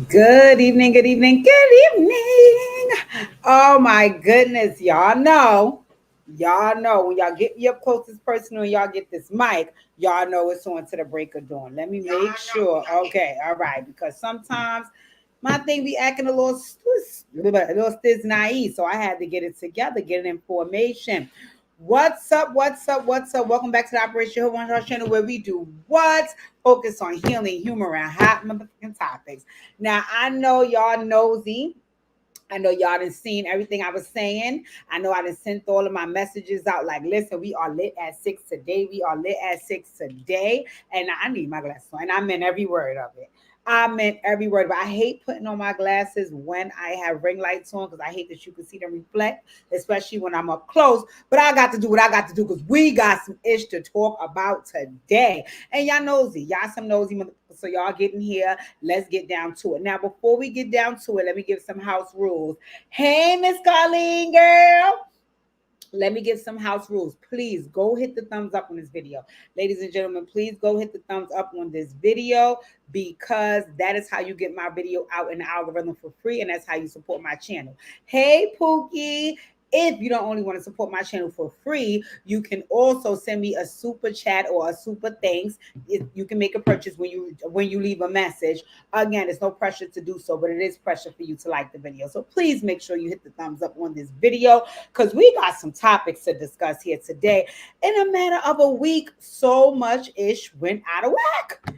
Good evening, good evening, good evening. Oh my goodness, y'all know when y'all get your closest person and y'all get this mic, y'all know it's on to the break of dawn. Let me make sure. Okay, all right, because sometimes my thing be acting a little stiz naive, so I had to get it together, get information. What's up? What's up? What's up? Welcome back to the Operation Hood One Heart channel where we do what? Focus on healing, humor, and hot motherfucking topics. Now I know y'all nosy. I know y'all done seen everything I was saying. I know I done sent all of my messages out. Like, listen, we are lit at 6 today. We are lit at 6 today. And I need my glasses on. And I meant every word of it. I meant every word. But I hate putting on my glasses when I have ring lights on because I hate that you can see them reflect, especially when I'm up close. But I got to do what I got to do because we got some ish to talk about today. And y'all nosy. Y'all some nosy motherfuckers. So y'all getting here. Let's get down to it. Now, before we get down to it, let me give some house rules. Hey, Miss Colleen, girl. Let me give some house rules. Please go hit the thumbs up on this video. Ladies and gentlemen, please go hit the thumbs up on this video because that is how you get my video out in the algorithm for free, and that's how you support my channel. Hey, Pookie. If you don't only want to support my channel for free, you can also send me a super chat or a super thanks. You can make a purchase when you leave a message. Again, it's no pressure to do so, but it is pressure for you to like the video. So please make sure you hit the thumbs up on this video because we got some topics to discuss here today. In a matter of a week, so much ish went out of whack.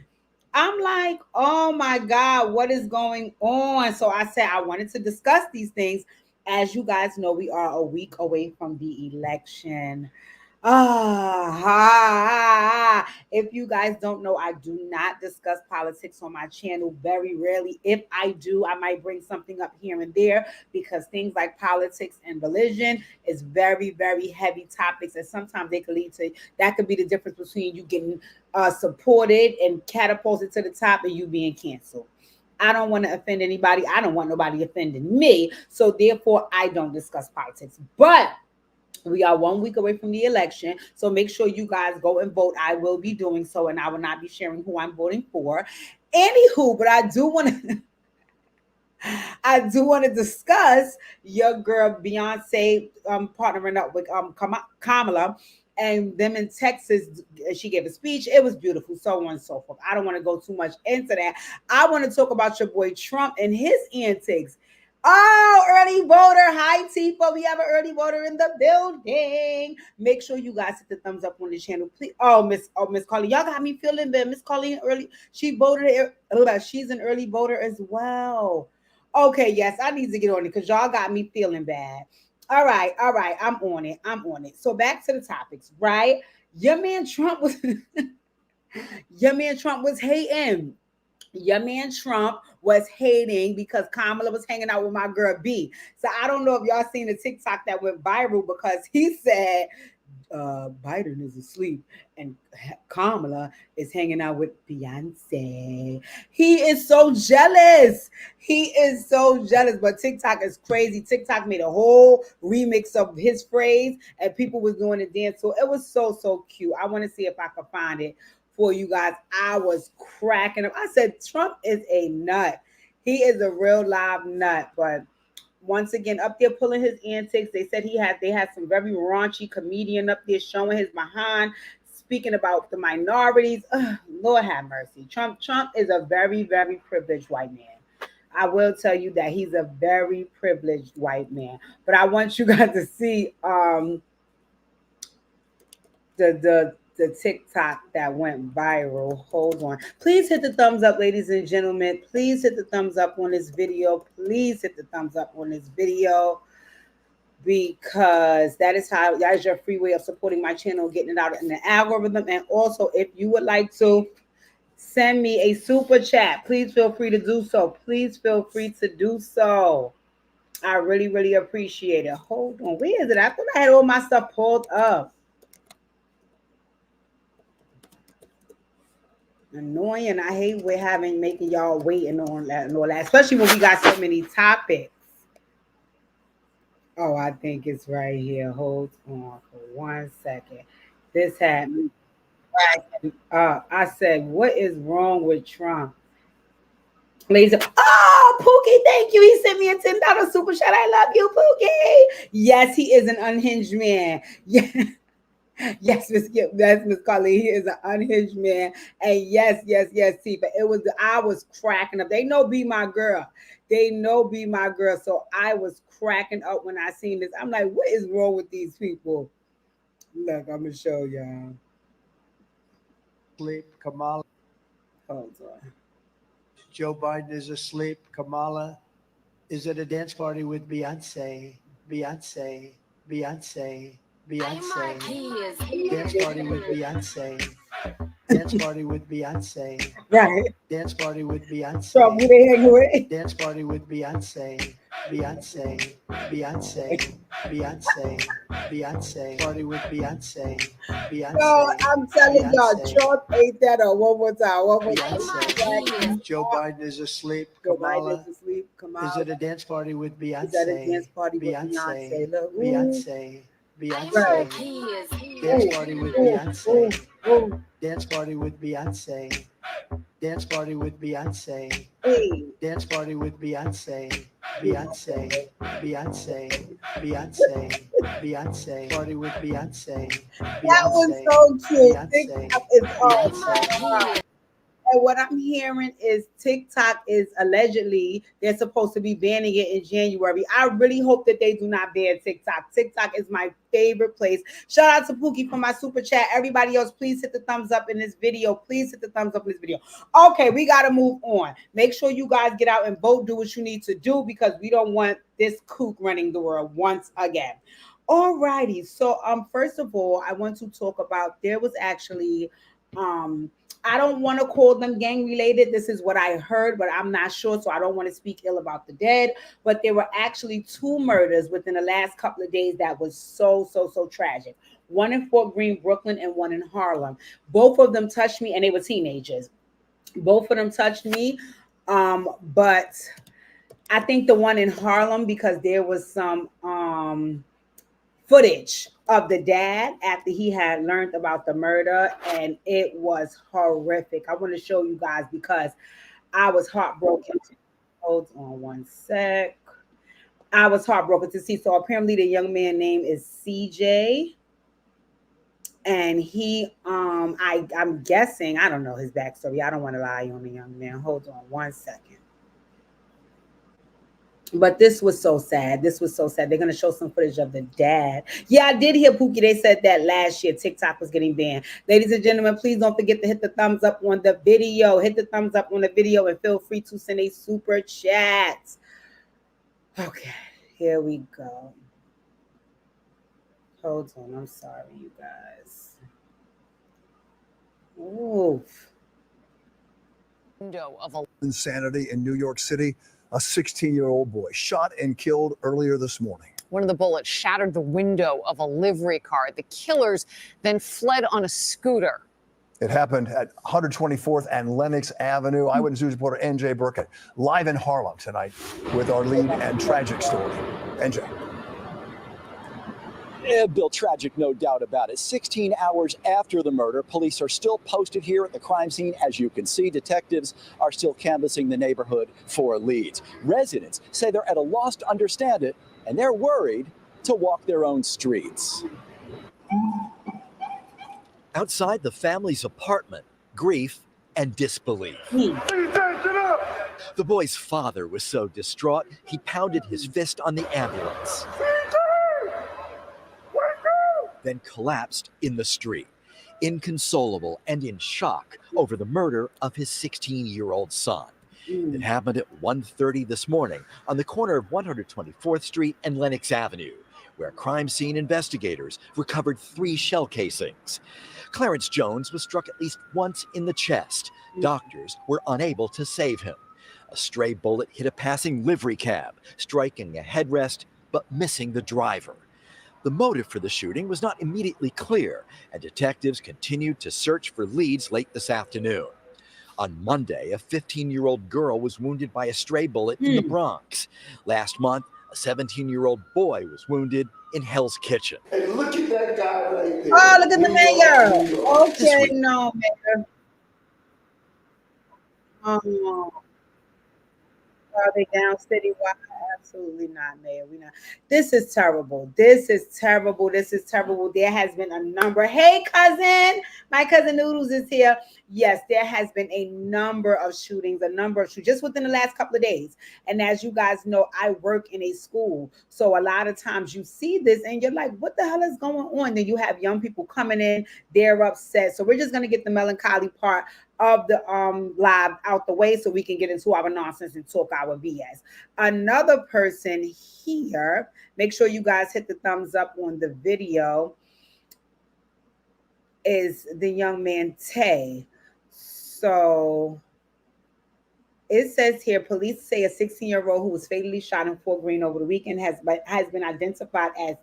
I'm like, oh my God, what is going on? So I said I wanted to discuss these things. As you guys know, we are a week away from the election. If you guys don't know, I do not discuss politics on my channel very rarely. If I do, I might bring something up here and there because things like politics and religion is very, very heavy topics, and sometimes they could lead to that could be the difference between you getting supported and catapulted to the top and you being canceled. I don't want to offend anybody. I don't want nobody offending me. So therefore, I don't discuss politics. But we are 1 week away from the election. So make sure you guys go and vote. I will be doing so, and I will not be sharing who I'm voting for. Anywho, but I do want to I do want to discuss your girl Beyonce partnering up with Kamala and them in Texas. She gave a speech. It was beautiful, so on and so forth. I don't want to go too much into that. I want to talk about your boy Trump and his antics. Oh, early voter. Hi, Tifa. We have an early voter in the building. Make sure you guys hit the thumbs up on the channel. Please. Miss Colleen. Y'all got me feeling bad. Miss Colleen early. She voted. She's an early voter as well. Okay, yes, I need to get on it because y'all got me feeling bad. All right, all right. I'm on it. I'm on it. So back to the topics, right? Your man Trump was your man Trump was hating. Your man Trump was hating because Kamala was hanging out with my girl B. So I don't know if y'all seen the TikTok that went viral because he said Biden is asleep and Kamala is hanging out with Beyonce. He is so jealous. He is so jealous. But TikTok is crazy. TikTok made a whole remix of his phrase and people was doing the dance. So it was so cute. I want to see if I can find it for you guys. I was cracking up. I said Trump is a nut. He is a real live nut. But once again, up there pulling his antics. They said they had some very raunchy comedian up there showing his behind, speaking about the minorities. Ugh, Lord have mercy. Trump is a very, very privileged white man. I will tell you that he's a very privileged white man. But I want you guys to see the TikTok that went viral. Hold on. Please hit the thumbs up, ladies and gentlemen. Please hit the thumbs up on this video. Please hit the thumbs up on this video because that is your free way of supporting my channel, getting it out in the algorithm. And also, if you would like to send me a super chat, please feel free to do so. Please feel free to do so. I really, really appreciate it. Hold on. Where is it? I thought I had all my stuff pulled up. Annoying. I hate making y'all waiting on that and all that, especially when we got so many topics. Oh, I think it's right here. Hold on for 1 second. This had me. I said, what is wrong with Trump? Ladies, oh, Pookie, thank you. He sent me a $10 super chat. I love you, Pookie. Yes, he is an unhinged man. Yeah. Yes, Miss Carly, he is an unhinged man. And yes, Tifa. It was I was cracking up. They know be my girl. They know be my girl. So I was cracking up when I seen this. I'm like, what is wrong with these people? Look, I'm gonna show y'all. Sleep, Kamala. Hold on. Joe Biden is asleep. Kamala is at a dance party with Beyonce. Beyonce. Dance party with Beyonce. Dance party with Beyonce. Right. Dance party with Beyonce. Trump, who they hang with? Dance party with Beyonce. Beyonce. Party with Beyonce. No, I'm telling y'all, Trump ate that up one more time. Joe Biden is asleep. Joe Biden Kamala is asleep. Kamala is at a dance party with Beyonce. is at a dance party with Beyonce. Look, Beyonce. Right. Dance party with Beyonce. Dance party with Beyonce. Dance party with Beyonce. Hey. Dance party with Beyonce. Beyonce. Party with Beyonce. That was so cute. TikTok is and what I'm hearing is TikTok is allegedly they're supposed to be banning it in January. I really hope that they do not ban TikTok. TikTok is my favorite place. Shout out to Pookie for my super chat. Everybody else, please hit the thumbs up in this video. Please hit the thumbs up in this video. Okay, we got to move on. Make sure you guys get out and vote. Do what you need to do because we don't want this kook running the world once again. All righty. So first of all, I want to talk about there was actually I don't want to call them gang related. This is what I heard, but I'm not sure. So I don't want to speak ill about the dead. But there were actually 2 murders within the last couple of days that was so tragic. One in Fort Greene, Brooklyn, and one in Harlem. Both of them touched me, and they were teenagers. Both of them touched me. But I think the one in Harlem, because there was some footage of the dad after he had learned about the murder, and it was horrific. I want to show you guys because I was heartbroken. Hold on one sec. I was heartbroken to see. So apparently the young man name is CJ, and he I'm guessing, I don't know his backstory. I don't want to lie on the young man. Hold on one second. But this was so sad. This was so sad. They're going to show some footage of the dad. Yeah, I did hear Pookie. They said that last year TikTok was getting banned. Ladies and gentlemen, please don't forget to hit the thumbs up on the video. Hit the thumbs up on the video and feel free to send a super chat. Okay, here we go. Hold on. I'm sorry, you guys. Oof. Window of insanity in New York City. A 16-year-old boy shot and killed earlier this morning. One of the bullets shattered the window of a livery car. The killers then fled on a scooter. It happened at 124th and Lenox Avenue. Eyewitness News reporter NJ Burkett live in Harlem tonight with our lead and tragic story. NJ. Bill, tragic, no doubt about it. 16 hours after the murder, police are still posted here at the crime scene. As you can see, detectives are still canvassing the neighborhood for leads. Residents say they're at a loss to understand it, and they're worried to walk their own streets. Outside the family's apartment, grief and disbelief. The boy's father was so distraught, he pounded his fist on the ambulance, then collapsed in the street, inconsolable and in shock over the murder of his 16-year-old son. It happened at 1:30 this morning on the corner of 124th Street and Lenox Avenue, where crime scene investigators recovered 3 shell casings. Clarence Jones was struck at least once in the chest. Doctors were unable to save him. A stray bullet hit a passing livery cab, striking a headrest but missing the driver. The motive for the shooting was not immediately clear, and detectives continued to search for leads late this afternoon. On Monday, a 15-year-old girl was wounded by a stray bullet in the Bronx. Last month, A 17-year-old boy was wounded in Hell's Kitchen. Hey, look at that guy right there. Oh, look at the New York, New mayor. York. This Okay, week, no, mayor. Oh, are they down citywide? Absolutely not, Mayor. We not. This is terrible. This is terrible. This is terrible. There has been a number. Hey, cousin, my cousin Noodles is here. Yes, there has been a number of shootings, just within the last couple of days. And as you guys know, I work in a school, so a lot of times you see this and you're like, "What the hell is going on?" Then you have young people coming in, they're upset. So we're just gonna get the melancholy part of the live out the way so we can get into our nonsense and talk our BS. Another person here, make sure you guys hit the thumbs up on the video, is the young man Tay. So it says here, police say a 16-year-old who was fatally shot in Fort Greene over the weekend has been identified as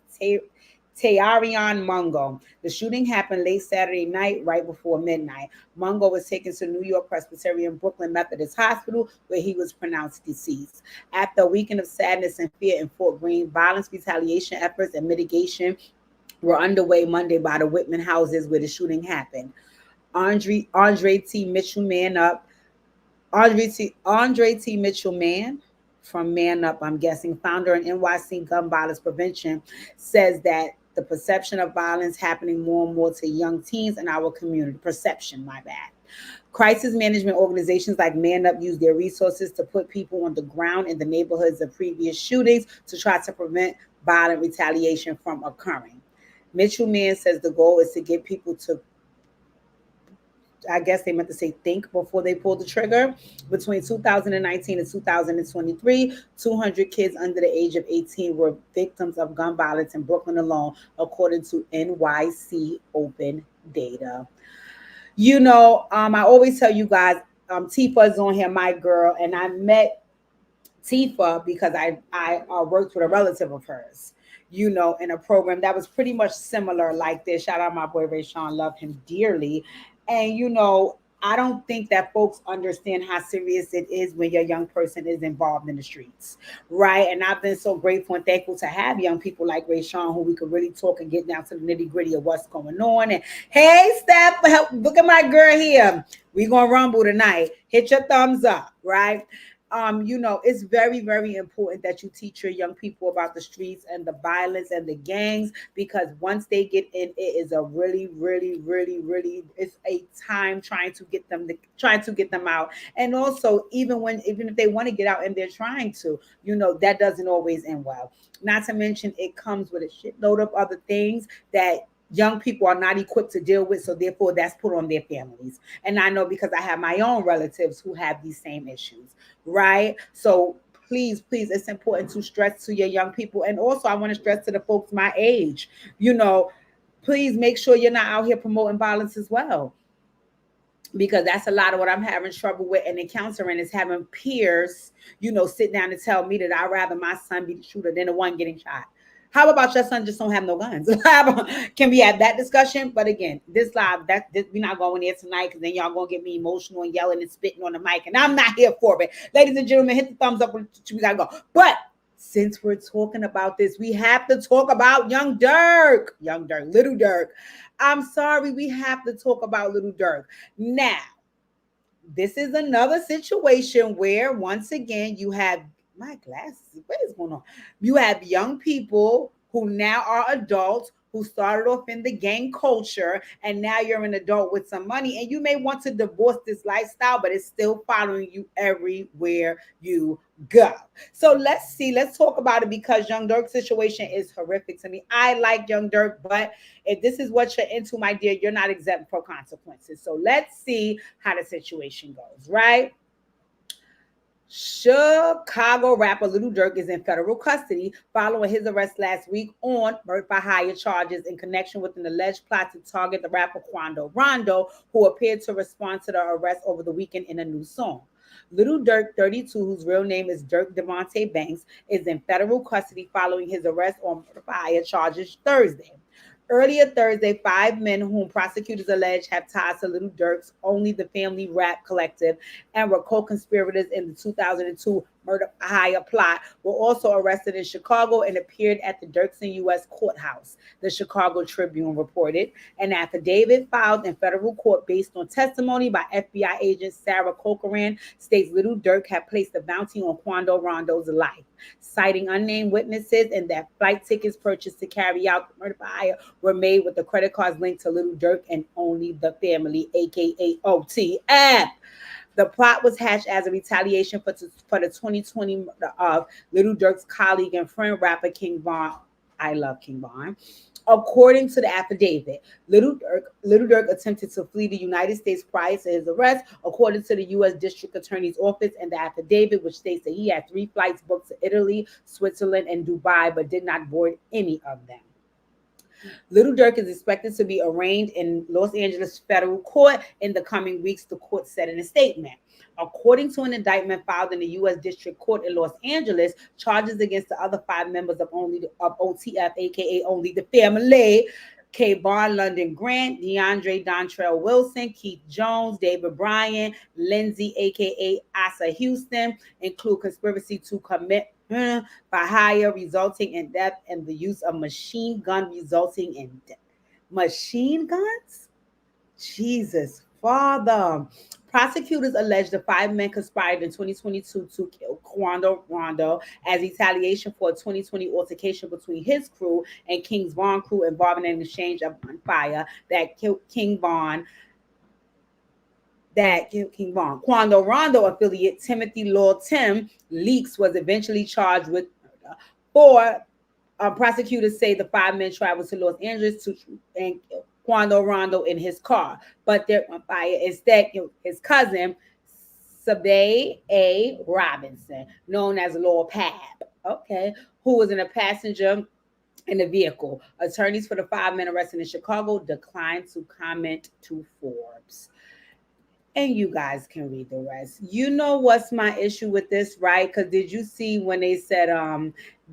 Tayarion Mungo. The shooting happened late Saturday night, right before midnight. Mungo was taken to New York Presbyterian Brooklyn Methodist Hospital, where he was pronounced deceased. After a weekend of sadness and fear in Fort Greene, violence retaliation efforts and mitigation were underway Monday by the Whitman houses where the shooting happened. Andre T. Mitchell Man Up. Andre T. Mitchell Man from Man Up, I'm guessing, founder in NYC Gun Violence Prevention, says that the perception of violence happening more and more to young teens in our community. Perception, my bad. Crisis management organizations like Man Up use their resources to put people on the ground in the neighborhoods of previous shootings to try to prevent violent retaliation from occurring. Mitchell Man says the goal is to get people to, I guess they meant to say think before they pull the trigger. Between 2019 and 2023, 200 kids under the age of 18 were victims of gun violence in Brooklyn alone, according to NYC Open data. You know, I always tell you guys, Tifa is on here, my girl, and I met Tifa because I worked with a relative of hers, you know, in a program that was pretty much similar like this. Shout out my boy Ray Sean, love him dearly. And you know, I don't think that folks understand how serious it is when your young person is involved in the streets, right? And I've been so grateful and thankful to have young people like Ray Sean who we could really talk and get down to the nitty gritty of what's going on. And hey, Steph, look at my girl here. We're gonna rumble tonight. Hit your thumbs up, right? You know, it's very, very important that you teach your young people about the streets and the violence and the gangs, because once they get in, it is a really, really, really, really, it's a time trying to get them out. And also, even if they want to get out and they're trying to, you know, that doesn't always end well. Not to mention, it comes with a shitload of other things that young people are not equipped to deal with, so therefore that's put on their families. And I know because I have my own relatives who have these same issues, right? So please, it's important to stress to your young people. And also I want to stress to the folks my age, you know, please make sure you're not out here promoting violence as well, because that's a lot of what I'm having trouble with. And encountering is having peers, you know, sit down and tell me that I'd rather my son be the shooter than the one getting shot. How about your son just don't have no guns? Can we have that discussion? But again, this live, we're not going there tonight, because then y'all gonna get me emotional and yelling and spitting on the mic, and I'm not here for it. Ladies and gentlemen, hit the thumbs up. We gotta go. But since we're talking about this, we have to talk about Little Durk. I'm sorry, we have to talk about Little Durk. Now, this is another situation where, once again, you have my glasses. What is going on? You have young people who now are adults who started off in the gang culture, and now you're an adult with some money, and you may want to divorce this lifestyle, but it's still following you everywhere you go. So let's talk about it, because Young Durk's situation is horrific to me. I like Young Durk, but if this is what you're into, my dear, you're not exempt from consequences. So let's see how the situation goes, right? Chicago rapper Little Durk is in federal custody following his arrest last week on birth for hire charges in connection with an alleged plot to target the rapper Quando Rondo, who appeared to respond to the arrest over the weekend in a new song. Little Durk, 32, whose real name is Dirk Devontae Banks, is in federal custody following his arrest on birth for hire charges Thursday. Earlier Thursday, 5 men whom prosecutors allege have ties to Little Durk's Only the Family rap collective and were co-conspirators in the 2002 murder hire plot were also arrested in Chicago and appeared at the Dirksen U.S. courthouse, the Chicago Tribune reported. An affidavit filed in federal court based on testimony by FBI agent Sarah Corcoran states Little Dirk had placed a bounty on Quando Rondo's life, citing unnamed witnesses and that flight tickets purchased to carry out the murder for hire were made with the credit cards linked to Little Dirk and only the family, aka OTF. The plot was hatched as a retaliation for the 2020 murder of Little Dirk's colleague and friend rapper King Von. I love King Von. According to the affidavit, Little Dirk attempted to flee the United States prior to his arrest, according to the U.S. District Attorney's Office and the affidavit, which states that he had 3 flights booked to Italy, Switzerland, and Dubai, but did not board any of them. Little Dirk is expected to be arraigned in Los Angeles federal court in the coming weeks, the court said in a statement. According to an indictment filed in the U.S. District Court in Los Angeles, charges against the other 5 members of OTF, aka only the family, Kayvon London Grant, DeAndre Dontrell Wilson, Keith Jones, David Bryan, Lindsay, aka Asa Houston, include conspiracy to commit for hire resulting in death and the use of machine gun resulting in death. Machine guns? Jesus, Father. Prosecutors allege the 5 men conspired in 2022 to kill Quando Rondo as retaliation for a 2020 altercation between his crew and King's Von crew involving an exchange of gunfire that killed King Von. Quando Rondo affiliate Timothy Lord Tim Leaks was eventually charged with murder. 4 prosecutors say the 5 men traveled to Los Angeles and killed Quando Rondo in his car, but they're on fire. Instead, his cousin, Sabe A. Robinson, known as Lord Pab, who was in a passenger in the vehicle. Attorneys for the 5 men arrested in Chicago declined to comment to Forbes. And you guys can read the rest. You know what's my issue with this, right? Because did you see when they said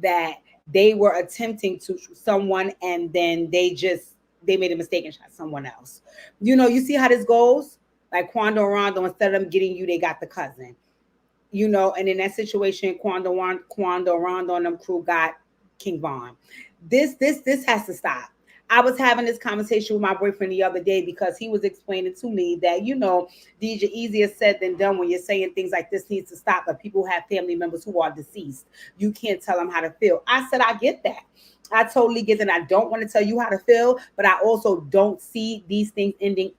that they were attempting to shoot someone and then they made a mistake and shot someone else? You see how this goes? Like Quando Rondo, instead of them getting you, they got the cousin. And in that situation, Quando Rondo and them crew got King Von. This has to stop. I was having this conversation with my boyfriend the other day because he was explaining to me that, these are easier said than done when you're saying things like this needs to stop, but people have family members who are deceased. You can't tell them how to feel. I said, I get that. I totally get that. I don't want to tell you how to feel, but I also don't see these things ending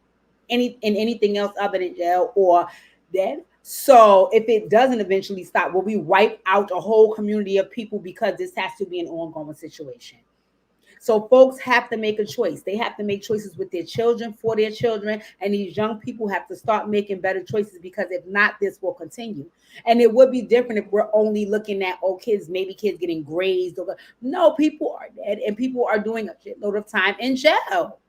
in anything else other than jail or dead. So if it doesn't eventually stop, will we wipe out a whole community of people because this has to be an ongoing situation? So folks have to make a choice. They have to make choices with their children, for their children, and these young people have to start making better choices because if not, this will continue. And it would be different if we're only looking at, kids getting grazed. No, people are dead and people are doing a shitload of time in jail.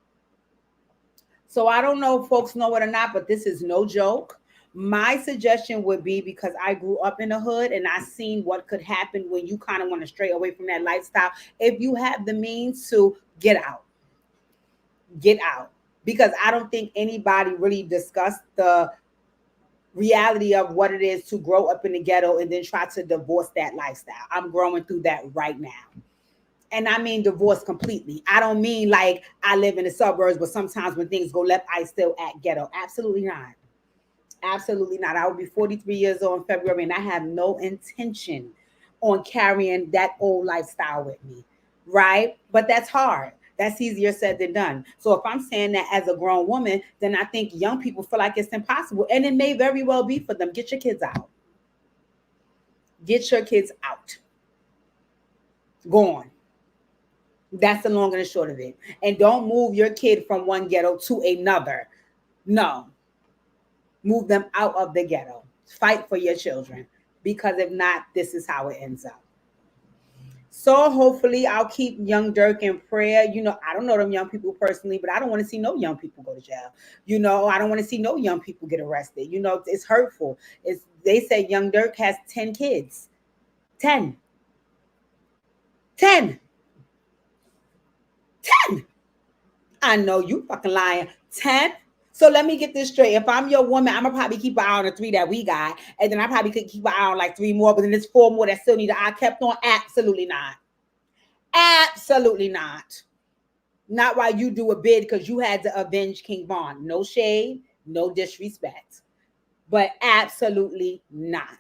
So I don't know if folks know it or not, but this is no joke. My suggestion would be, because I grew up in the hood and I seen what could happen when you kind of want to stray away from that lifestyle. If you have the means to get out, because I don't think anybody really discussed the reality of what it is to grow up in the ghetto and then try to divorce that lifestyle. I'm growing through that right now. And I mean divorce completely. I don't mean like I live in the suburbs, but sometimes when things go left, I still act ghetto. Absolutely not. Absolutely not. I will be 43 years old in February, and I have no intention on carrying that old lifestyle with me, right? But that's hard. That's easier said than done. So if I'm saying that as a grown woman, then I think young people feel like it's impossible, and it may very well be for them. Get your kids out. Get your kids out. Go on. That's the long and the short of it. And don't move your kid from one ghetto to another. No. Move them out of the ghetto. Fight for your children, because if not, this is how it ends up. So hopefully I'll keep young Dirk in prayer. I don't know them young people personally, but I don't want to see no young people go to jail. I don't want to see no young people get arrested. It's hurtful. They say young Dirk has 10 kids. 10. I know you fucking lying. 10. So let me get this straight. If I'm your woman, I'm gonna probably keep an eye on the 3 that we got, and then I probably could keep an eye on like 3 more, but then there's 4 more that still need an eye kept on. Absolutely not. Absolutely not. Not while you do a bid because you had to avenge King Von. No shade, no disrespect, but absolutely not.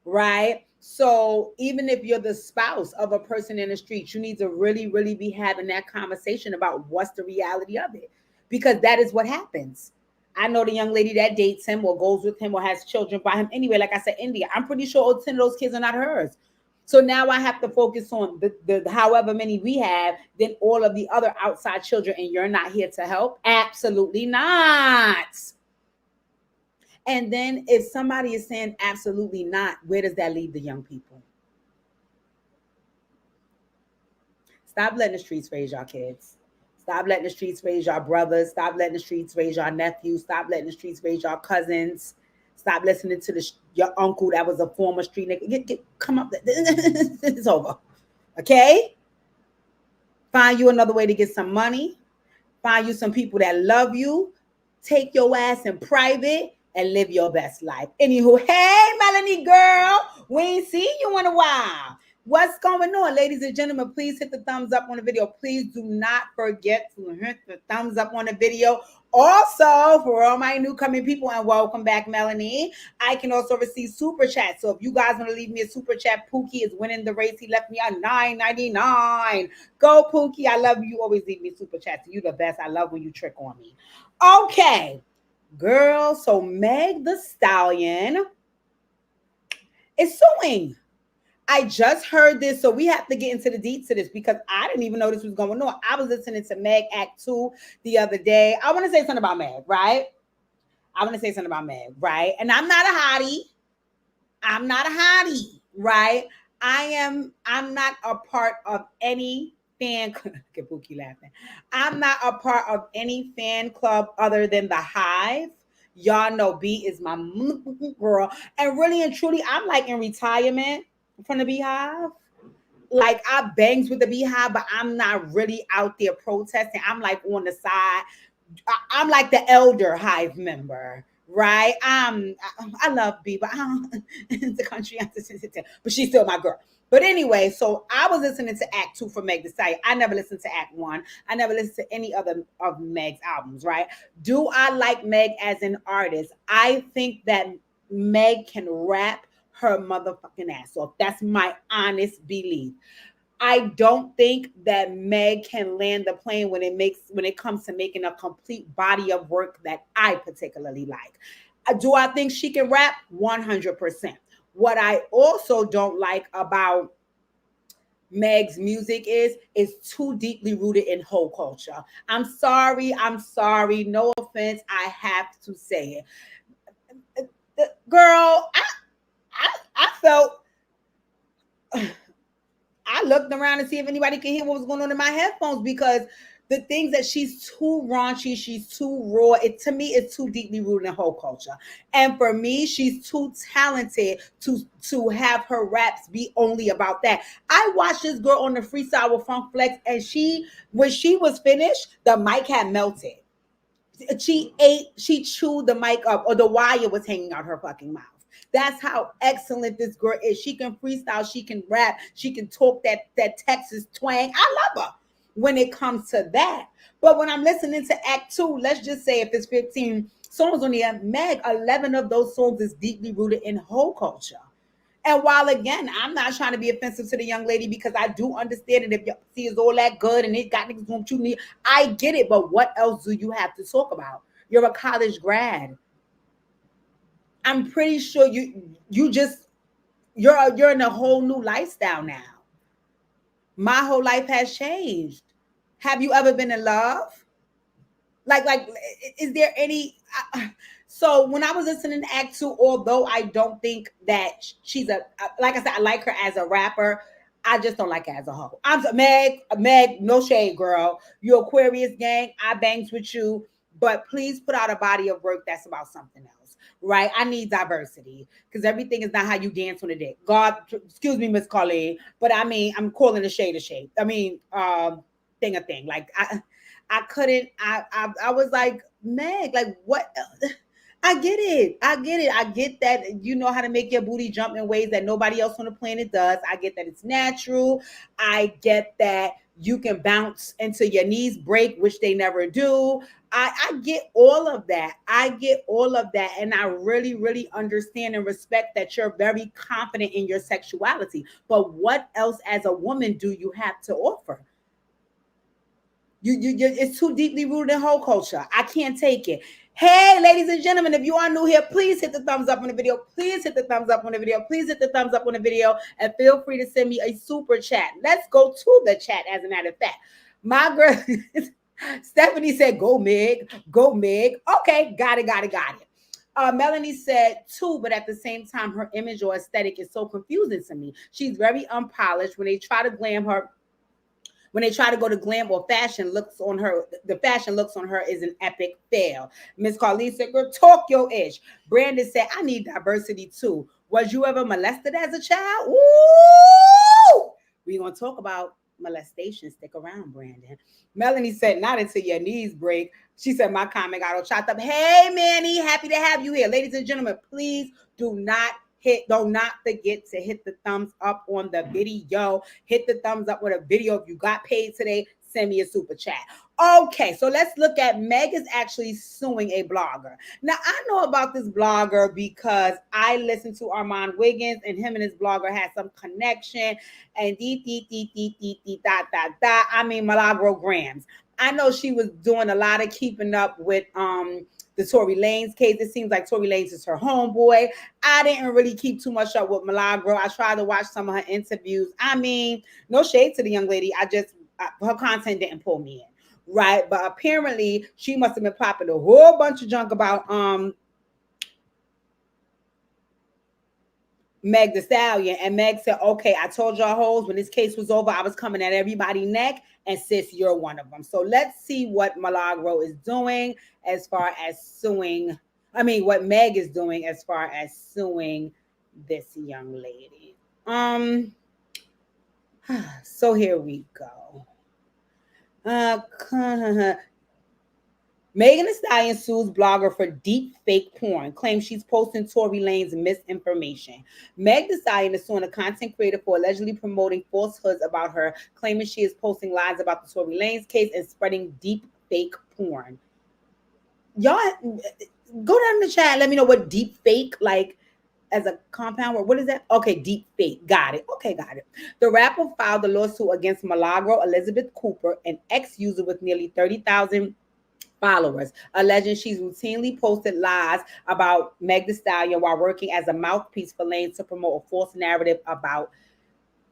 Right? So even if you're the spouse of a person in the street, you need to really, really be having that conversation about what's the reality of it, because that is what happens. I know the young lady that dates him or goes with him or has children by him anyway. Like I said, India, I'm pretty sure all 10 of those kids are not hers. So now I have to focus on the however many we have, then all of the other outside children, and you're not here to help? Absolutely not. And then if somebody is saying absolutely not, where does that leave the young people? Stop letting the streets raise y'all kids. Stop letting the streets raise y'all brothers. Stop letting the streets raise y'all nephews. Stop letting the streets raise y'all cousins. Stop listening to your uncle that was a former street nigga. Come up. It's over. Okay? Find you another way to get some money. Find you some people that love you. Take your ass in private and live your best life. Anywho, hey, Melanie girl, we ain't seen you in a while. What's going on, ladies and gentlemen? Please hit the thumbs up on the video. Please do not forget to hit the thumbs up on the video. Also, for all my new coming people, and welcome back, Melanie, I can also receive super chat. So if you guys want to leave me a super chat, Pookie is winning the race. He left me a $9.99. Go, Pookie. I love you. Always leave me super chats. You the best. I love when you trick on me. Okay, girl. So Meg the Stallion is suing. I just heard this, so we have to get into the deets of this because I didn't even know this was going on. I was listening to Meg Act 2 the other day. I want to say something about Meg, right? And I'm not a hottie. Right? I'm not a part of any fan club. Kabuki laughing. I'm not a part of any fan club other than the Hive. Y'all know B is my girl. And really and truly, I'm like in retirement from the Beehive. Like I bangs with the Beehive, but I'm not really out there protesting. I'm like on the side. I'm like the elder Hive member, right? I love B, but I don't, the country, but she's still my girl. But anyway, so I was listening to Act 2 for Meg Thee Stallion. I never listened to Act 1. I never listened to any other of Meg's albums, right? Do I like Meg as an artist? I think that Meg can rap her motherfucking ass off. That's my honest belief. I don't think that Meg can land the plane when it comes to making a complete body of work that I particularly like. Do I think she can rap? 100%. What I also don't like about Meg's music is too deeply rooted in whole culture. I'm sorry. No offense. I have to say it. Girl, I felt I looked around to see if anybody could hear what was going on in my headphones because the things that she's too raunchy, she's too raw. To me, it's too deeply rooted in whole culture. And for me, she's too talented to have her raps be only about that. I watched this girl on the freestyle with Funk Flex, and when she was finished, the mic had melted. She chewed the mic up, or the wire was hanging out her fucking mouth. That's how excellent this girl is. She can freestyle, she can rap, she can talk that Texas twang. I love her when it comes to that. But when I'm listening to Act 2, let's just say if it's 15 songs on the Meg, 11 of those songs is deeply rooted in whole culture. And while again, I'm not trying to be offensive to the young lady because I do understand it if your pussy is all that good and it got niggas want you need. I get it, but what else do you have to talk about? You're a college grad. I'm pretty sure you're in a whole new lifestyle now. My whole life has changed. Have you ever been in love? Like, is there any? So when I was listening to Act 2, although I don't think that she's like I said, I like her as a rapper. I just don't like her as a hoe. I'm Meg, no shade, girl. You Aquarius gang. I bangs with you, but please put out a body of work that's about something else, right? I need diversity because everything is not how you dance on a dick. God, excuse me, Miss Colleen, but I mean, I'm calling a shade a shade. I mean, thing a thing. Like I couldn't. I was like, Meg, like what? I get it. I get it. I get that you know how to make your booty jump in ways that nobody else on the planet does. I get that it's natural. I get that you can bounce until your knees break, which they never do. I get all of that. I get all of that. And I really, really understand and respect that you're very confident in your sexuality. But what else as a woman do you have to offer? It's too deeply rooted in whole culture. I can't take it. Hey, ladies and gentlemen, if you are new here, please hit the thumbs up on the video. Please hit the thumbs up on the video. Please hit the thumbs up on the video, and feel free to send me a super chat. Let's go to the chat. As a matter of fact, my girl Stephanie said, "Go Meg, go Meg." Okay, got it. Melanie said too, but at the same time, her image or aesthetic is so confusing to me. She's very unpolished. When they try to glam her. When they try to go to glam or fashion looks on her, the fashion looks on her is an epic fail. Miss Carlene said, "Girl, talk your ish." Brandon said, "I need diversity too. Was you ever molested as a child?" Ooh! We're going to talk about molestation. Stick around, Brandon. Melanie said, "Not until your knees break." She said, "My comment got all chopped up." Hey, Manny, happy to have you here. Ladies and gentlemen, please do not forget to hit the thumbs up on the video. Hit the thumbs up with a video. If you got paid today, send me a super chat. Okay, so let's look at Meg is actually suing a blogger. Now, I know about this blogger because I listened to Armand Wiggins, and him and his blogger had some connection, and I mean, Milagro Grams. I know she was doing a lot of keeping up with the Tory Lanez case. It seems like Tory Lanez is her homeboy. I didn't really keep too much up with Milagro. I tried to watch some of her interviews. I mean, no shade to the young lady. Her content didn't pull me in, right? But apparently, she must have been popping a whole bunch of junk about Meg Thee Stallion, and Meg said, "Okay, I told y'all hoes when this case was over, I was coming at everybody's neck, and sis, you're one of them." So let's see what Milagro is doing as far as suing. I mean, what Meg is doing as far as suing this young lady. So here we go. Megan Thee Stallion sues blogger for deep fake porn, claims she's posting Tory Lanez misinformation. Meg Thee Stallion is suing a content creator for allegedly promoting falsehoods about her, claiming she is posting lies about the Tory Lanez case and spreading deep fake porn. Y'all go down in the chat. Let me know what deep fake like as a compound word. What is that? Okay, deep fake. Got it. Okay, got it. The rapper filed a lawsuit against Milagro Elizabeth Cooper, an ex-user with nearly 30,000 followers, alleging she's routinely posted lies about Meg Thee Stallion while working as a mouthpiece for Lanez to promote a false narrative about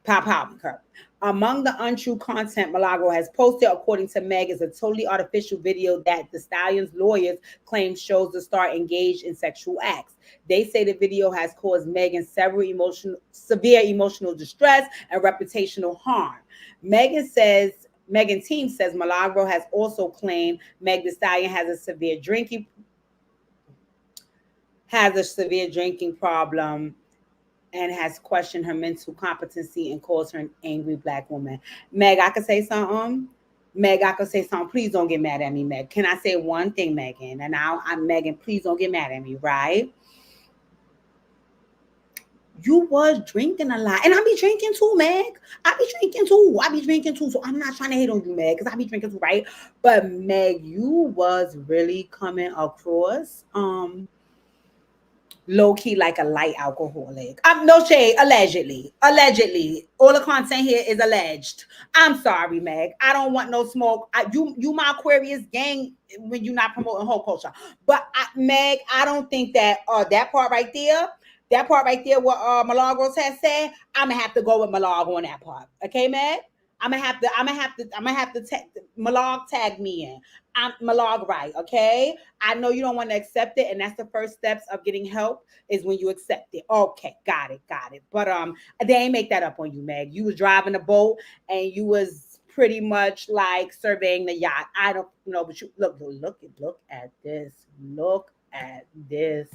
Pop her. Among the untrue content Milagro has posted, according to Meg, is a totally artificial video that the Stallion's lawyers claim shows the star engaged in sexual acts. They say the video has caused Megan severe emotional distress and reputational harm. Megan team says Milagro has also claimed Meg Thee Stallion has a severe drinking problem and has questioned her mental competency and calls her an angry Black woman. Meg, I could say something. Please don't get mad at me, Meg. Can I say one thing, Megan? And now I'm Megan. Please don't get mad at me, right? You was drinking a lot. And I be drinking too, Meg. I be drinking too. So I'm not trying to hate on you, Meg, because I be drinking too, right? But Meg, you was really coming across low-key like a light alcoholic. No shade, allegedly. All the content here is alleged. I'm sorry, Meg. I don't want no smoke. You my Aquarius gang when you're not promoting whole culture. But Meg, I don't think that that part right there, what Milagros has said, I'm gonna have to go with Milagro on that part. Okay, Meg? I'm gonna have to Malag tag me in. I'm Malag, right? Okay. I know you don't want to accept it, and that's the first steps of getting help is when you accept it. Okay, got it. But they ain't make that up on you, Meg. You was driving a boat and you was pretty much like surveying the yacht. I don't know, but you look at this. Look at this.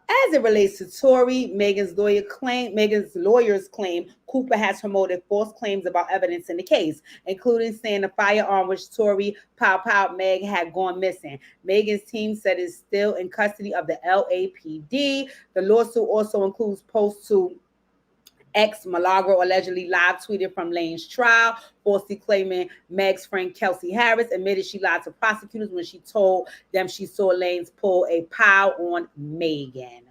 As it relates to Tory, Megan's lawyers claim Cooper has promoted false claims about evidence in the case, including saying the firearm which Tory Pow Meg had gone missing. Megan's team said it's still in custody of the LAPD. The lawsuit also includes posts to Milagro allegedly live tweeted from Lane's trial, falsely claiming Meg's friend Kelsey Harris admitted she lied to prosecutors when she told them she saw Lane's pull a pow on Megan.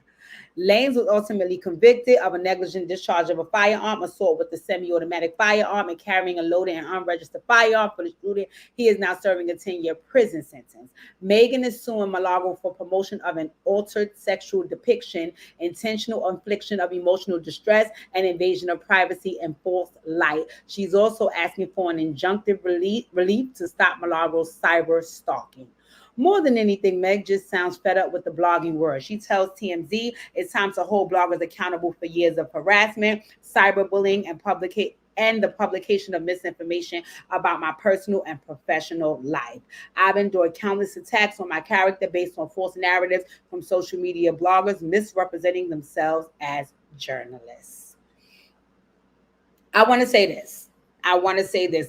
Lanes was ultimately convicted of a negligent discharge of a firearm, assault with a semi-automatic firearm, and carrying a loaded and unregistered firearm for the shooting. He is now serving a 10-year prison sentence. Megan is suing Milagro for promotion of an altered sexual depiction, intentional infliction of emotional distress, and invasion of privacy and false light. She's also asking for an injunctive relief to stop Milagro's cyber stalking. More than anything, Meg just sounds fed up with the blogging world. She tells TMZ it's time to hold bloggers accountable for years of harassment, cyberbullying, and the publication of misinformation about my personal and professional life. I've endured countless attacks on my character based on false narratives from social media bloggers misrepresenting themselves as journalists. I want to say this.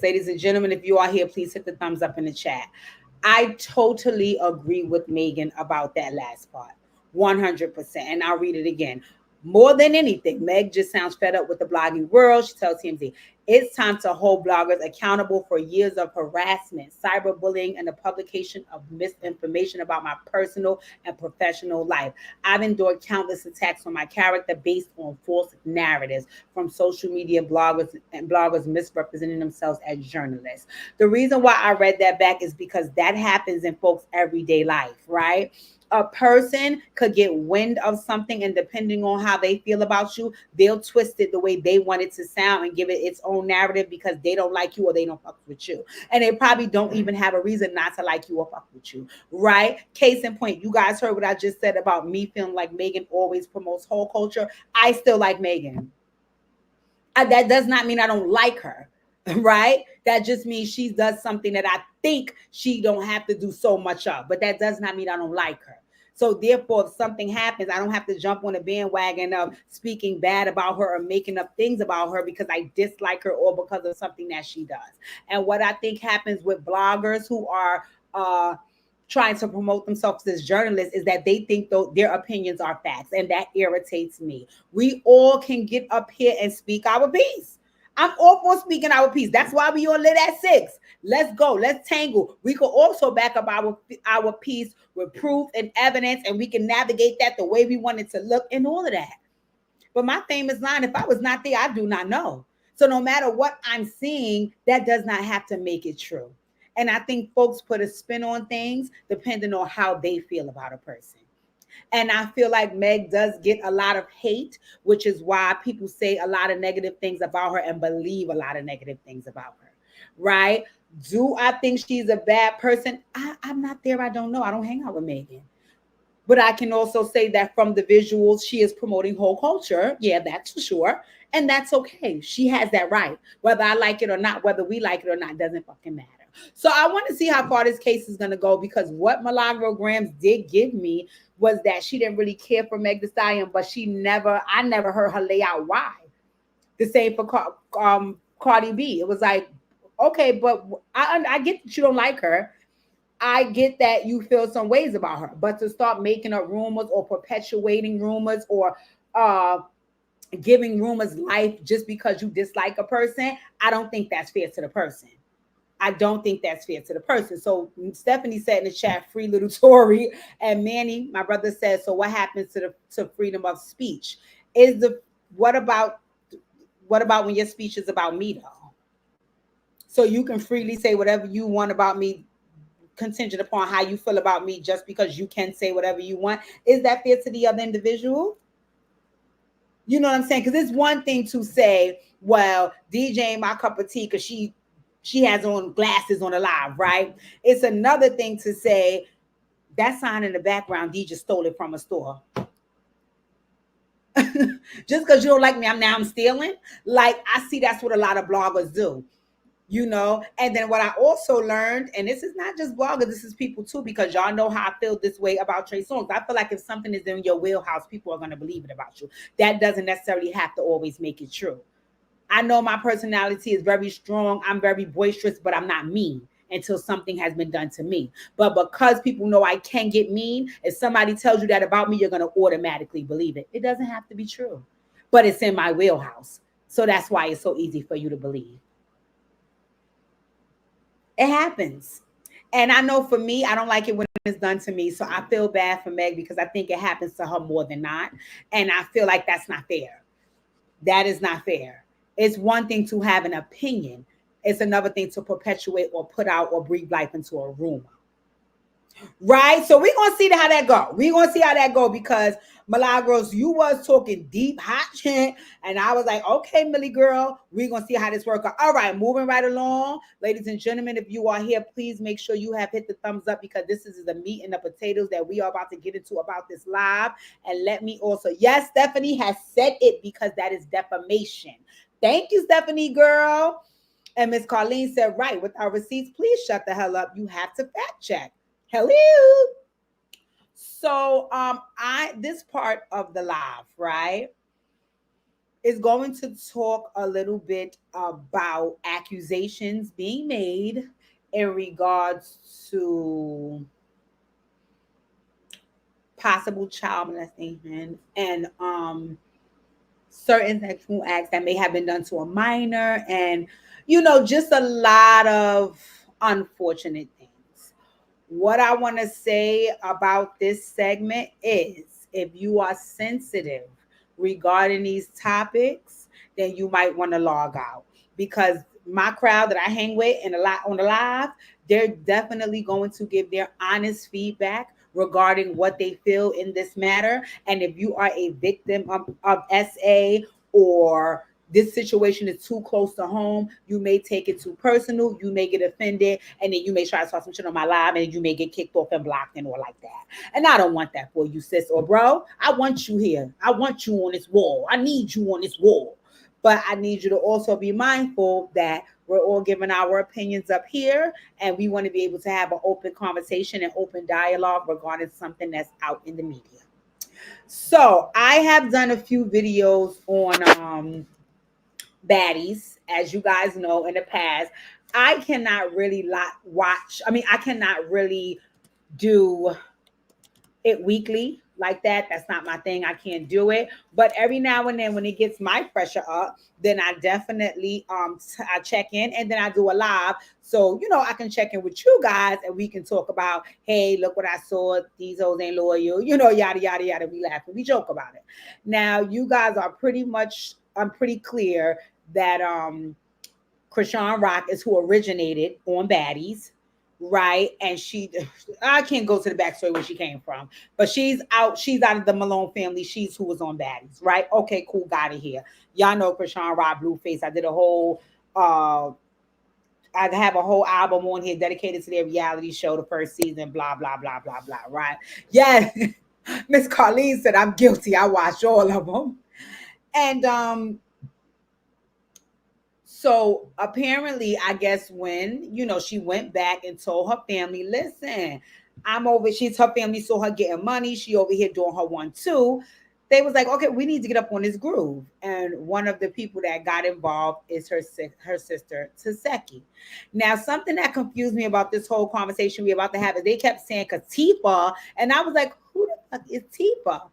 Ladies and gentlemen, if you are here, please hit the thumbs up in the chat. I totally agree with Megan about that last part, 100%. And I'll read it again. More than anything, Meg just sounds fed up with the blogging world. She tells TMZ, it's time to hold bloggers accountable for years of harassment, cyberbullying, and the publication of misinformation about my personal and professional life. I've endured countless attacks on my character based on false narratives from social media bloggers misrepresenting themselves as journalists. The reason why I read that back is because that happens in folks' everyday life, right? A person could get wind of something, and depending on how they feel about you, they'll twist it the way they want it to sound and give it its own narrative because they don't like you or they don't fuck with you. And they probably don't even have a reason not to like you or fuck with you, right? Case in point, you guys heard what I just said about me feeling like Megan always promotes whole culture. I still like Megan. That does not mean I don't like her, right? That just means she does something that I think she don't have to do so much of, but that does not mean I don't like her. So therefore, if something happens, I don't have to jump on a bandwagon of speaking bad about her or making up things about her because I dislike her or because of something that she does. And what I think happens with bloggers who are trying to promote themselves as journalists is that they think their opinions are facts, and that irritates me. We all can get up here and speak our piece. I'm all for speaking our piece. That's why we all lit at 6. Let's go. Let's tangle. We could also back up our piece with proof and evidence, and we can navigate that the way we want it to look and all of that. But my famous line, if I was not there, I do not know. So no matter what I'm seeing, that does not have to make it true. And I think folks put a spin on things depending on how they feel about a person. And I feel like Meg does get a lot of hate, which is why people say a lot of negative things about her and believe a lot of negative things about her, right? Do I think she's a bad person? I'm not there. I don't know. I don't hang out with Megan. But I can also say that from the visuals, she is promoting whole culture. Yeah, that's for sure. And that's okay. She has that right. Whether I like it or not, whether we like it or not, doesn't fucking matter. So I want to see how far this case is going to go, because what Milagro Grams did give me was that she didn't really care for Meg Thee Stallion, but I never heard her lay out why. The same for Cardi B. It was like, okay, but I get that you don't like her. I get that you feel some ways about her, but to start making up rumors or perpetuating rumors or giving rumors life just because you dislike a person, I don't think that's fair to the person. I don't think that's fair to the person. So Stephanie said in the chat, free little Tory. And Manny, my brother, says, so what happens to freedom of speech? What about when your speech is about me though? So you can freely say whatever you want about me, contingent upon how you feel about me, just because you can say whatever you want. Is that fair to the other individual? You know what I'm saying? Because it's one thing to say, well, DJ ain't my cup of tea because she has on glasses on the live, right? It's another thing to say that sign in the background, D just stole it from a store. Just because you don't like me, I'm stealing. Like, I see that's what a lot of bloggers do. you know. And then what I also learned, and this is not just bloggers, this is people too, because y'all know how I feel this way about Trey Songz. I feel like if something is in your wheelhouse, people are going to believe it about you. That doesn't necessarily have to always make it true. I know my personality is very strong. I'm very boisterous, but I'm not mean until something has been done to me. But because people know I can get mean, if somebody tells you that about me, you're going to automatically believe it. It doesn't have to be true, but it's in my wheelhouse. So that's why it's so easy for you to believe. It happens. And I know for me, I don't like it when it's done to me. So I feel bad for Meg because I think it happens to her more than not. And I feel like that's not fair. That is not fair. It's one thing to have an opinion. It's another thing to perpetuate or put out or breathe life into a rumor. Right? So we're going to see how that go. We're going to see how that go because Milagros, you was talking deep, hot shit. And I was like, okay, Millie girl, we're going to see how this works out. All right, moving right along. Ladies and gentlemen, if you are here, please make sure you have hit the thumbs up because this is the meat and the potatoes that we are about to get into about this live. And let me also, yes, Stephanie has said it because that is defamation. Thank you, Stephanie girl. And Miss Carlene said, right, with our receipts, please shut the hell up. You have to fact check. Hello. So this part of the live, right, is going to talk a little bit about accusations being made in regards to possible child molestation and certain sexual acts that may have been done to a minor, and just a lot of unfortunate things. What I want to say about this segment is if you are sensitive regarding these topics, then you might want to log out because my crowd that I hang with and a lot on the live, they're definitely going to give their honest feedback regarding what they feel in this matter. And if you are a victim of SA or this situation is too close to home, you may take it too personal, you may get offended, and then you may try to talk some shit on my live and you may get kicked off and blocked and or like that. And I don't want that for you, sis or bro. I want you here. I want you on this wall. I need you on this wall. But I need you to also be mindful that we're all giving our opinions up here, and we want to be able to have an open conversation and open dialogue regarding something that's out in the media. So I have done a few videos on baddies, as you guys know, in the past. I cannot really watch. I mean, I cannot really do it weekly like that. That's not my thing. I can't do it. But every now and then when it gets my pressure up, then I definitely I check in and then I do a live. So, I can check in with you guys and we can talk about, hey, look what I saw. These hoes ain't loyal, yada, yada, yada. We laugh and we joke about it. Now, you guys are I'm pretty clear that Chrisean Rock is who originated on Baddies, right? And I can't go to the backstory where she came from, but she's out of the Malone family. She's who was on Baddies, right? Okay, cool, got it here. Y'all know Chrisean Rock, Blueface. I did a whole I have a whole album on here dedicated to their reality show, the first season, blah, blah, blah, blah, blah, right? Yeah. Miss Carlene said, I'm guilty. I watched all of them. And so apparently, I guess when, she went back and told her family, listen, her family saw her getting money. She over here doing her 1-2. They was like, okay, we need to get up on this groove. And one of the people that got involved is her sister, Tehseki. Now, something that confused me about this whole conversation we're about to have is they kept saying Katifa. And I was like, who the fuck is Tifa?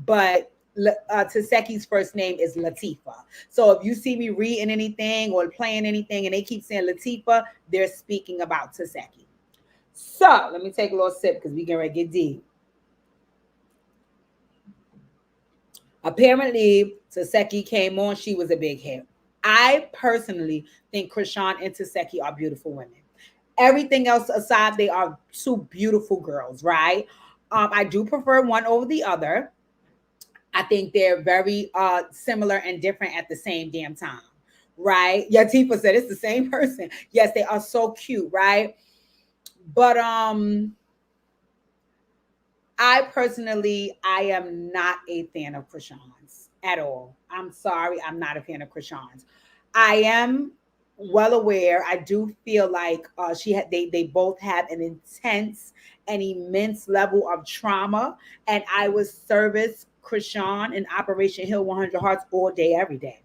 But Tehseki's first name is Latifah. So if you see me reading anything or playing anything and they keep saying Latifah, they're speaking about Tehseki. So let me take a little sip because we get ready to get deep. Apparently, Tehseki came on. She was a big hit. I personally think Chrisean and Tehseki are beautiful women. Everything else aside, they are two beautiful girls, right? I do prefer one over the other. I think they're very similar and different at the same damn time, right? Yeah, Tifa said it's the same person. Yes, they are so cute, right? But I am not a fan of Chrisean's at all. I'm sorry, I'm not a fan of Chrisean's. I am well aware. I do feel like they both have an intense and immense level of trauma, and I would service Chrisean in Operation Heal 100 Hearts all day, every day.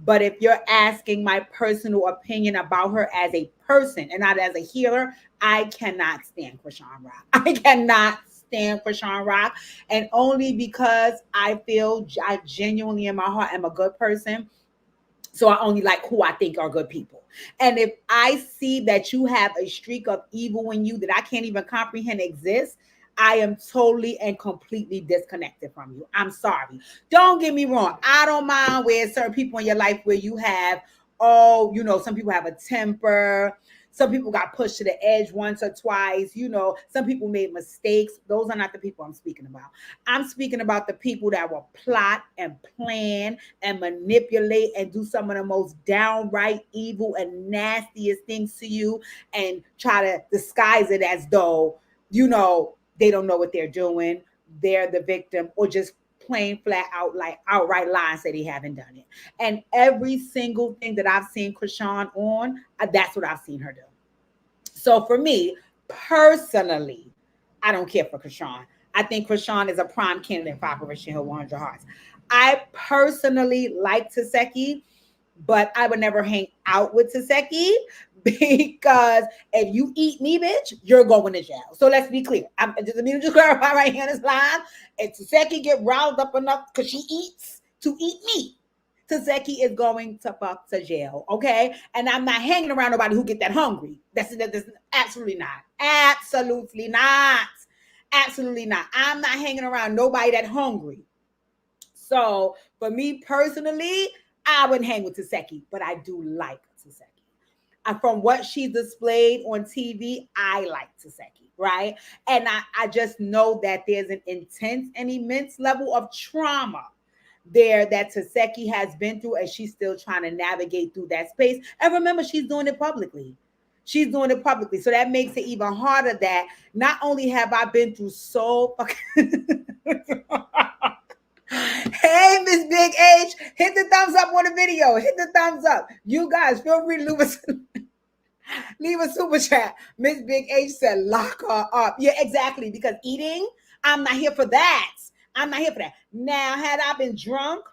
But if you're asking my personal opinion about her as a person and not as a healer, I cannot stand Chrisean Rock. I cannot stand Chrisean Rock, and only because I feel I genuinely in my heart am a good person. So I only like who I think are good people. And if I see that you have a streak of evil in you that I can't even comprehend exists, I am totally and completely disconnected from you. I'm sorry. Don't get me wrong. I don't mind where certain people in your life where you have, oh, some people have a temper. Some people got pushed to the edge once or twice. Some people made mistakes. Those are not the people I'm speaking about. I'm speaking about the people that will plot and plan and manipulate and do some of the most downright evil and nastiest things to you and try to disguise it as though, they don't know what they're doing. They're the victim, or just plain flat out like outright lie and say they haven't done it. And every single thing that I've seen Chrisean on, that's what I've seen her do. So for me personally, I don't care for Chrisean. I think Chrisean is a prime candidate for Operation Heal 100 Hearts. I personally like Tehseki, but I would never hang out with Tehseki because if you eat me, bitch, you're going to jail. So let's be clear. Let me just clarify right here on this line. If Tehseki get riled up enough because she eats to eat me, Tehseki is going to fuck to jail, okay? And I'm not hanging around nobody who get that hungry. That's absolutely not. Absolutely not. Absolutely not. I'm not hanging around nobody that hungry. So for me personally, I wouldn't hang with Tehseki, but I do like Tehseki. From what she's displayed on TV, I like Tehseki, right? And I just know that there's an intense and immense level of trauma there that Tehseki has been through, and she's still trying to navigate through that space. And remember, she's doing it publicly. She's doing it publicly. So that makes it even harder that not only have I been through so fucking... Hey, Miss Big H, hit the thumbs up on the video. Hit the thumbs up. You guys, feel free to leave a super chat. Miss Big H said, lock her up. Yeah, exactly. Because eating, I'm not here for that. I'm not here for that. Now, had I been drunk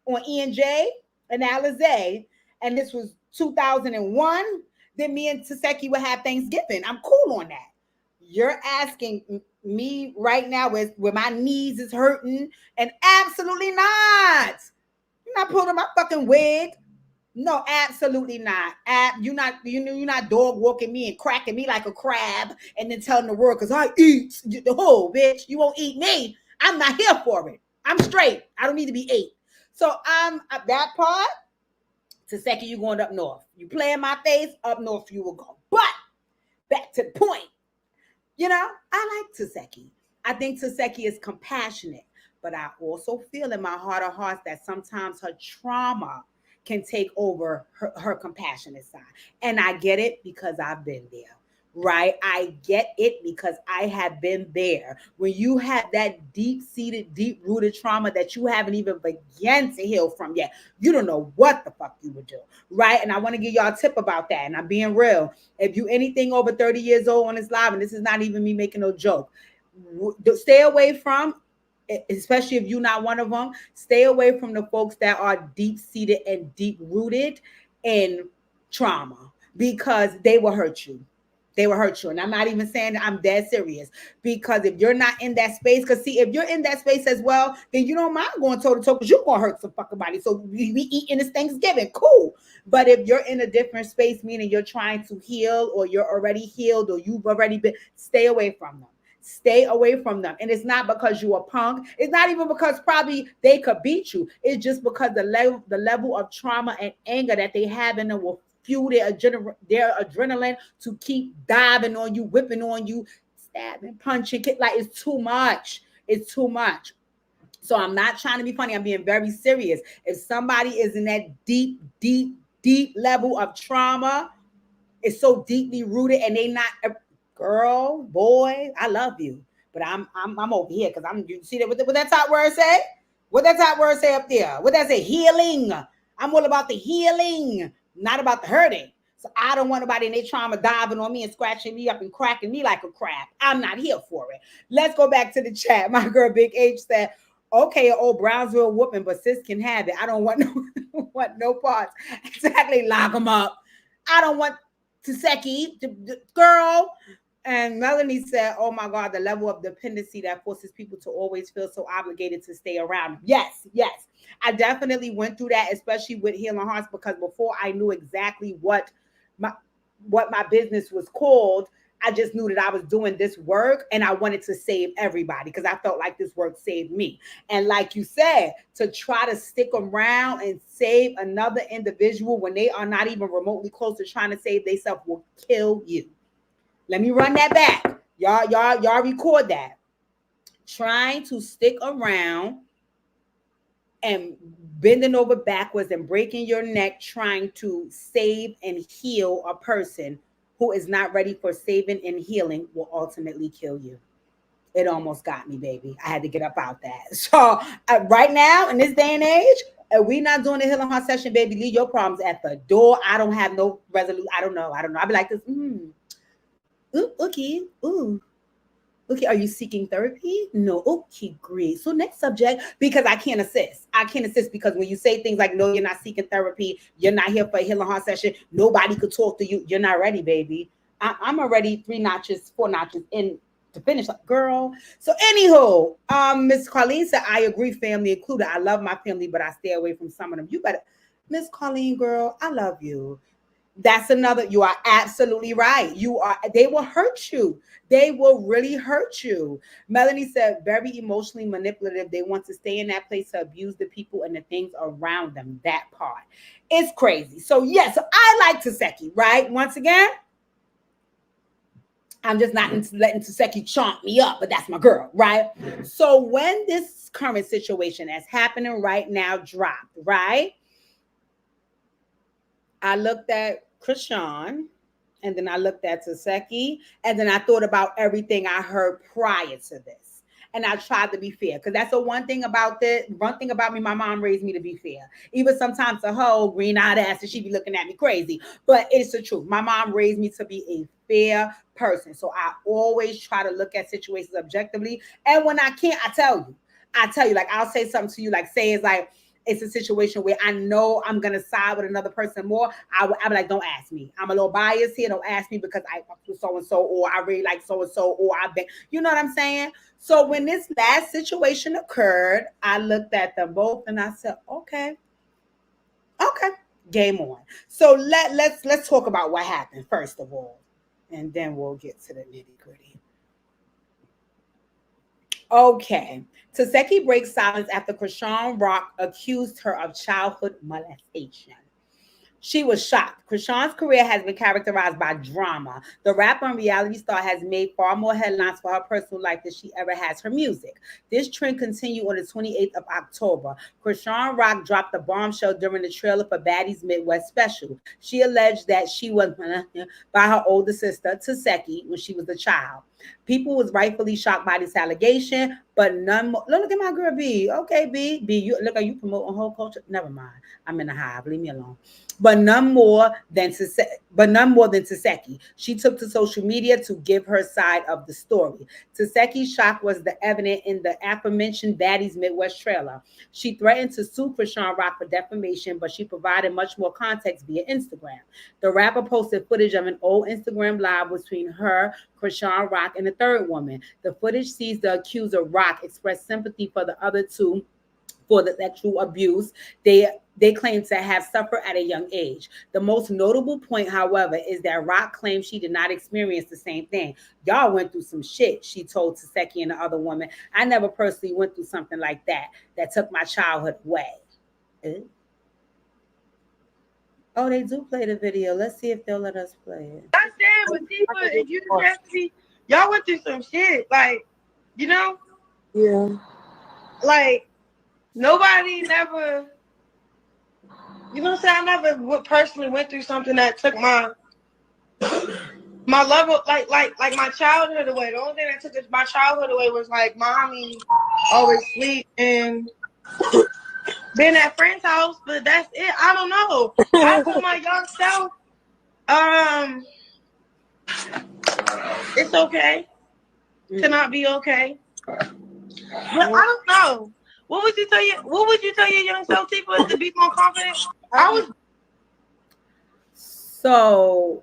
on E&J and Alizé, and this was 2001, then me and Tehseki would have Thanksgiving. I'm cool on that. You're asking me right now where my knees is hurting, and absolutely not. You're not pulling my fucking wig. No, absolutely not. You're not dog walking me and cracking me like a crab and then telling the world because I eat the whole bitch. You won't eat me. I'm not here for it. I'm straight. I don't need to be ate. So I'm at that part. Tehseki, you going up north. You play in my face, up north you will go. But back to the point. I like Tehseki. I think Tehseki is compassionate, but I also feel in my heart of hearts that sometimes her trauma can take over her compassionate side. And I get it because I've been there, right? I get it because I have been there. When you have that deep-seated, deep-rooted trauma that you haven't even begun to heal from yet, you don't know what the fuck you would do, right? And I want to give y'all a tip about that, and I'm being real. If you anything over 30 years old on this live, and this is not even me making no joke, stay away from, especially if you're not one of them, stay away from the folks that are deep-seated and deep-rooted in trauma because they will hurt you. They will hurt you. And I'm not even saying that, I'm dead serious. Because if you're not in that space, because see, if you're in that space as well, then you don't mind going toe to toe because you're going to hurt some fucking body. So we eating this Thanksgiving. Cool. But if you're in a different space, meaning you're trying to heal or you're already healed or you've already been, stay away from them. Stay away from them. And it's not because you're a punk. It's not even because probably they could beat you. It's just because the level of trauma and anger that they have in them will fuel their adrenaline to keep diving on you, whipping on you, stabbing, punching. Like, it's too much. It's too much. So I'm not trying to be funny. I'm being very serious. If somebody is in that deep, deep, deep level of trauma, it's so deeply rooted and they not... Girl, boy, I love you, but I'm over here because you see that what that top word say? What that top word say up there? What that say? Healing. I'm all about the healing, not about the hurting. So I don't want nobody in their trauma diving on me and scratching me up and cracking me like a crab. I'm not here for it. Let's go back to the chat. My girl Big H said, okay, an old Brownsville whooping, but sis can have it. I don't want want no parts. Exactly, lock them up. I don't want Tehseki, girl. And Melanie said, oh my God, the level of dependency that forces people to always feel so obligated to stay around. Yes, yes. I definitely went through that, especially with Healing Hearts, because before I knew exactly what my business was called, I just knew that I was doing this work and I wanted to save everybody because I felt like this work saved me. And like you said, to try to stick around and save another individual when they are not even remotely close to trying to save themselves will kill you. Let me run that back. Y'all record that. Trying to stick around and bending over backwards and breaking your neck trying to save and heal a person who is not ready for saving and healing will ultimately kill you. It almost got me, baby. I had to get up out that. So right now, in this day and age, we not doing a Healing Heart session, baby. Leave your problems at the door. I don't have no resolution. I don't know. I'll be like this. Ooh, okay. Ooh. Okay, are you seeking therapy? No. Okay, great. So next subject, because I can't assist. I can't assist because when you say things like, no, you're not seeking therapy, you're not here for a Healing Heart session, nobody could talk to you, you're not ready, baby. I'm already 4 notches in to finish, girl. So anywho, Miss Colleen said, I agree, family included. I love my family, but I stay away from some of them. You better, Miss Colleen, girl, I love you. That's another, you are absolutely right. They will hurt you. They will really hurt you. Melanie said, very emotionally manipulative. They want to stay in that place to abuse the people and the things around them. That part. It's crazy. So yes, I like Tehseki, right? Once again, I'm just not letting Tehseki chomp me up, but that's my girl, right? So when this current situation that's happening right now dropped, right? I looked at Chrisean, and then I looked at Tehseki, and then I thought about everything I heard prior to this. And I tried to be fair, because that's the one thing about this. One thing about me, my mom raised me to be fair. Even sometimes a whole green-eyed ass, and she be looking at me crazy. But it's the truth. My mom raised me to be a fair person. So I always try to look at situations objectively. And when I can't, I tell you, like, I'll say something to you, like, say it's like, it's a situation where I know I'm going to side with another person more. I'll be like, don't ask me. I'm a little biased here. Don't ask me because I fucked with so-and-so, or I really like so-and-so, or I've been, you know what I'm saying? So when this last situation occurred, I looked at them both and I said, okay, game on. So let's talk about what happened first of all, and then we'll get to the nitty-gritty. Okay. Tehseki breaks silence after Chrisean Rock accused her of childhood molestation. She was shocked. Chrisean's career has been characterized by drama. The rapper and reality star has made far more headlines for her personal life than she ever has her music. This trend continued on the 28th of October. Chrisean Rock dropped a bombshell during the trailer for Baddies Midwest special. She alleged that she was by her older sister, Tehseki, when she was a child. People was rightfully shocked by this allegation, but none more. Look at my girl B. Okay, B. You look like you promoting whole culture. Never mind. I'm in a hive. Leave me alone. But none more than Tehseki. She took to social media to give her side of the story. Tehseki's shock was evident in the aforementioned Baddies Midwest trailer. She threatened to sue Chrisean Rock for defamation, but she provided much more context via Instagram. The rapper posted footage of an old Instagram live between her, Chrisean Rock, and a third woman. The footage sees the accuser Rock express sympathy for the other two for the sexual abuse they claim to have suffered at a young age. The most notable point, however, is that Rock claims she did not experience the same thing. Y'all went through some shit, she told Tehseki and the other woman. I never personally went through something like that took my childhood away. Oh, they do play the video. Let's see if they'll let us play it. I said, but Tifa, if you just see, y'all went through some shit, like, you know? Yeah. Like, nobody never, you know what I'm saying? I never personally went through something that took my level, like my childhood away. The only thing that took my childhood away was like mommy always sleep and being at friend's house, but that's it. I don't know. I told my young self, It's okay to not be okay. But I don't know. What would you tell your young self, Tifa, to be more confident? I was. So,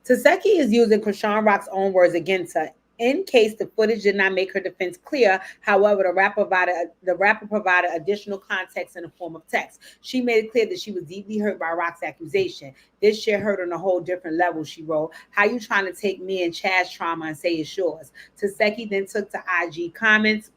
Tehseki is using Chrisean Rock's own words against her. In case the footage did not make her defense clear, however, the rapper provided additional context in the form of text. She made it clear that she was deeply hurt by Rock's accusation. This shit hurt on a whole different level, she wrote. How you trying to take me and Chad's trauma and say it's yours? Tehseki then took to IG comments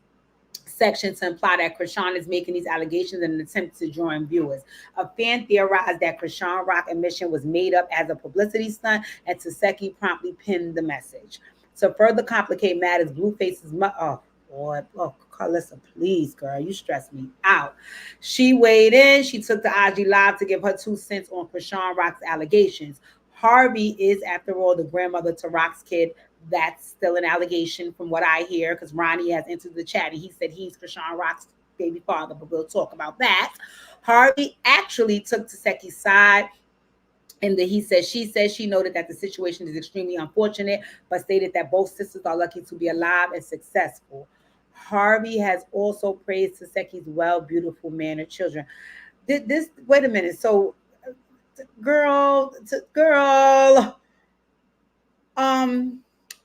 section to imply that Chrisean is making these allegations in an attempt to draw in viewers. A fan theorized that Chrisean Rock admission was made up as a publicity stunt, and Tehseki promptly pinned the message. To further complicate matters, Blueface's Carlissa, please, girl, you stress me out. She weighed in. She took to IG Live to give her 2 cents on Chrisean Rock's allegations. Harvey is, after all, the grandmother to Rock's kid. That's still an allegation from what I hear, because Ronny has entered the chat and he said he's Chrisean Rock's baby father, but we'll talk about that. Harvey actually took Tehseki's side, and he said she noted that the situation is extremely unfortunate, but stated that both sisters are lucky to be alive and successful. Harvey has also praised Tehseki's well, beautiful mannered children. Wait a minute. So, girl.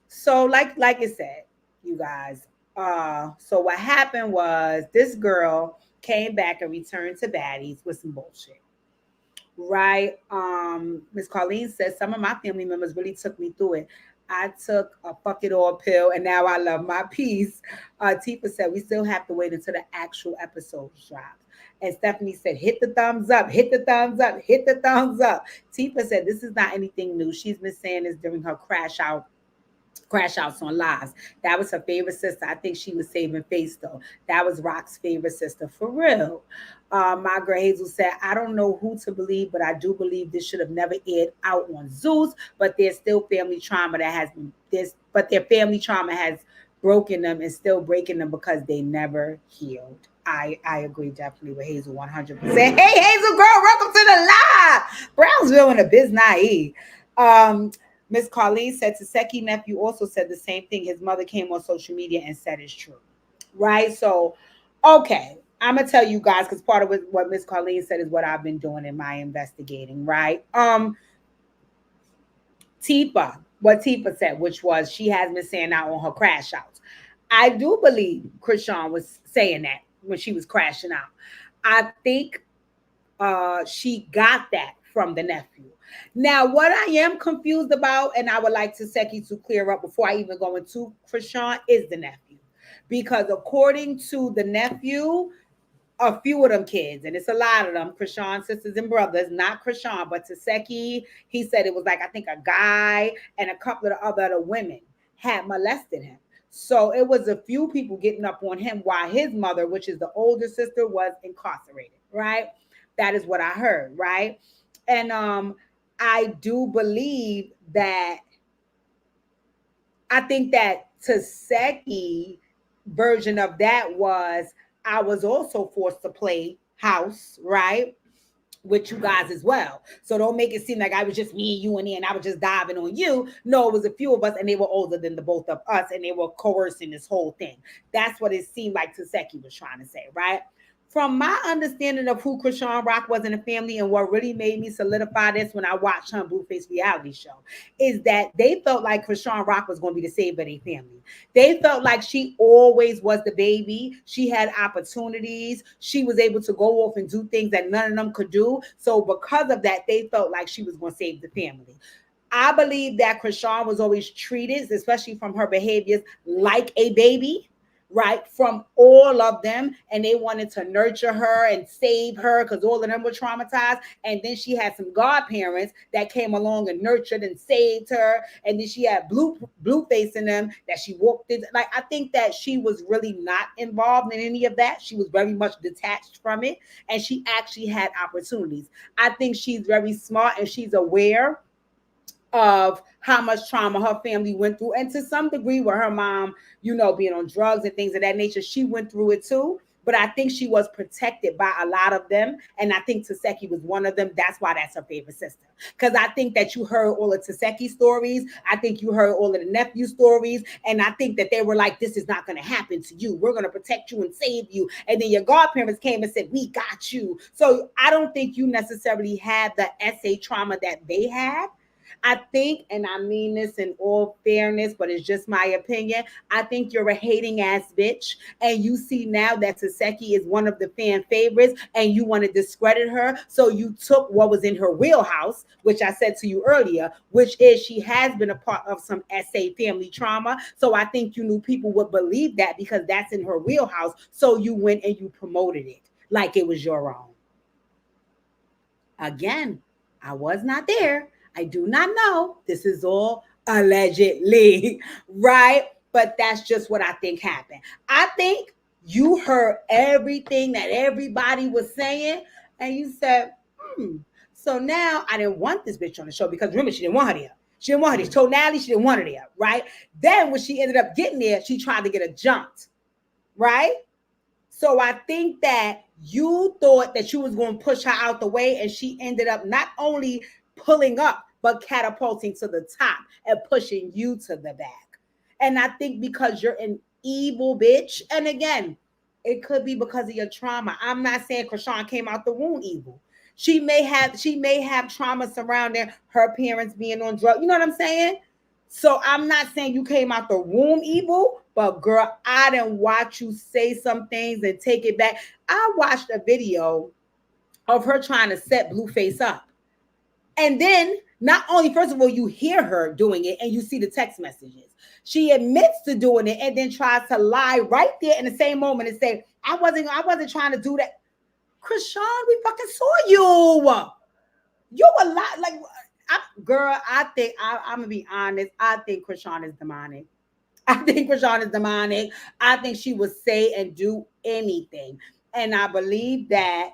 So like I said, you guys. So what happened was this girl came back and returned to baddies with some bullshit. Right. Miss Colleen says some of my family members really took me through it. I took a fuck it all pill and now I love my peace. Tifa said we still have to wait until the actual episode drops. And Stephanie said, hit the thumbs up, hit the thumbs up, hit the thumbs up. Tifa said this is not anything new. She's been saying this during her crash outs on lives. That was her favorite sister. I think she was saving face though. That was Rock's favorite sister for real. Margaret Hazel said, I don't know who to believe, but I do believe this should have never aired out on Zeus, but there's still family trauma that has been this, but their family trauma has broken them and still breaking them because they never healed. I agree definitely with Hazel 100%. Hey Hazel girl, welcome to the live. Brownsville in a biz naive. Miss Colleen said Tehseki nephew also said the same thing. His mother came on social media and said it's true. Right? So, okay. I'm going to tell you guys, because part of what Miss Colleen said is what I've been doing in my investigating, right? Tifa, what Tifa said, which was she has been saying that on her crash outs. I do believe Chrisean was saying that when she was crashing out. I think she got that from the nephew. Now, what I am confused about, and I would like Tehseki to clear up before I even go into Chrisean, is the nephew. Because according to the nephew, a few of them kids, and it's a lot of them, Chrisean sisters and brothers, not Chrisean, but Tehseki, he said it was like, I think a guy and a couple of other women had molested him. So it was a few people getting up on him while his mother, which is the older sister, was incarcerated, right? That is what I heard, right? And I do believe that, I think that Tehseki version of that was, I was also forced to play house, right? With you guys as well. So don't make it seem like I was just me and you and I was just diving on you. No, it was a few of us and they were older than the both of us and they were coercing this whole thing. That's what it seemed like Tehseki was trying to say, right? From my understanding of who Chrisean Rock was in the family and what really made me solidify this when I watched her Blueface reality show is that they felt like Chrisean Rock was going to be the savior of their family. They felt like she always was the baby. She had opportunities. She was able to go off and do things that none of them could do. So because of that, they felt like she was going to save the family. I believe that Chrisean was always treated, especially from her behaviors, like a baby. Right, from all of them, and they wanted to nurture her and save her because all of them were traumatized. And then she had some godparents that came along and nurtured and saved her. And then she had Blueface in them that she walked in. Like, I think that she was really not involved in any of that. She was very much detached from it, and she actually had opportunities. I think she's very smart and she's aware of how much trauma her family went through, and to some degree with her mom, you know, being on drugs and things of that nature, she went through it too. but I think she was protected by a lot of them. And I think Tehseki was one of them. That's why that's her favorite sister. Because I think that you heard all of Tehseki stories. I think you heard all of the nephew stories. And I think that they were like, this is not going to happen to you. We're going to protect you and save you. And then your godparents came and said, we got you. So I don't think you necessarily had the SA trauma that they had. I think, and I mean this in all fairness, but it's just my opinion, I think you're a hating ass bitch. And you see now that Tehseki is one of the fan favorites and you want to discredit her. So you took what was in her wheelhouse, which I said to you earlier, which is she has been a part of some SA family trauma. So I think you knew people would believe that because that's in her wheelhouse. So you went and you promoted it like it was your own. Again, I was not there. I do not know. This is all allegedly, right? But that's just what I think happened. I think you heard everything that everybody was saying, and you said, so now I didn't want this bitch on the show because remember, she didn't want her there. She didn't want her there. She told Natalie she didn't want her there, right? Then when she ended up getting there, she tried to get her jumped, right? So I think that you thought that you was going to push her out the way, and she ended up not only pulling up, but catapulting to the top and pushing you to the back. And I think because you're an evil bitch, and again, it could be because of your trauma. I'm not saying Chrisean came out the womb evil. She may have trauma surrounding her parents being on drugs. You know what I'm saying? So I'm not saying you came out the womb evil, but girl, I didn't watch you say some things and take it back. I watched a video of her trying to set Blueface up. And then not only, first of all, you hear her doing it and you see the text messages. She admits to doing it and then tries to lie right there in the same moment and say, I wasn't trying to do that. Chrisean, we fucking saw you. You a lot like, girl, I think, I'm going to be honest. I think Chrisean is demonic. I think Chrisean is demonic. I think she would say and do anything. And I believe that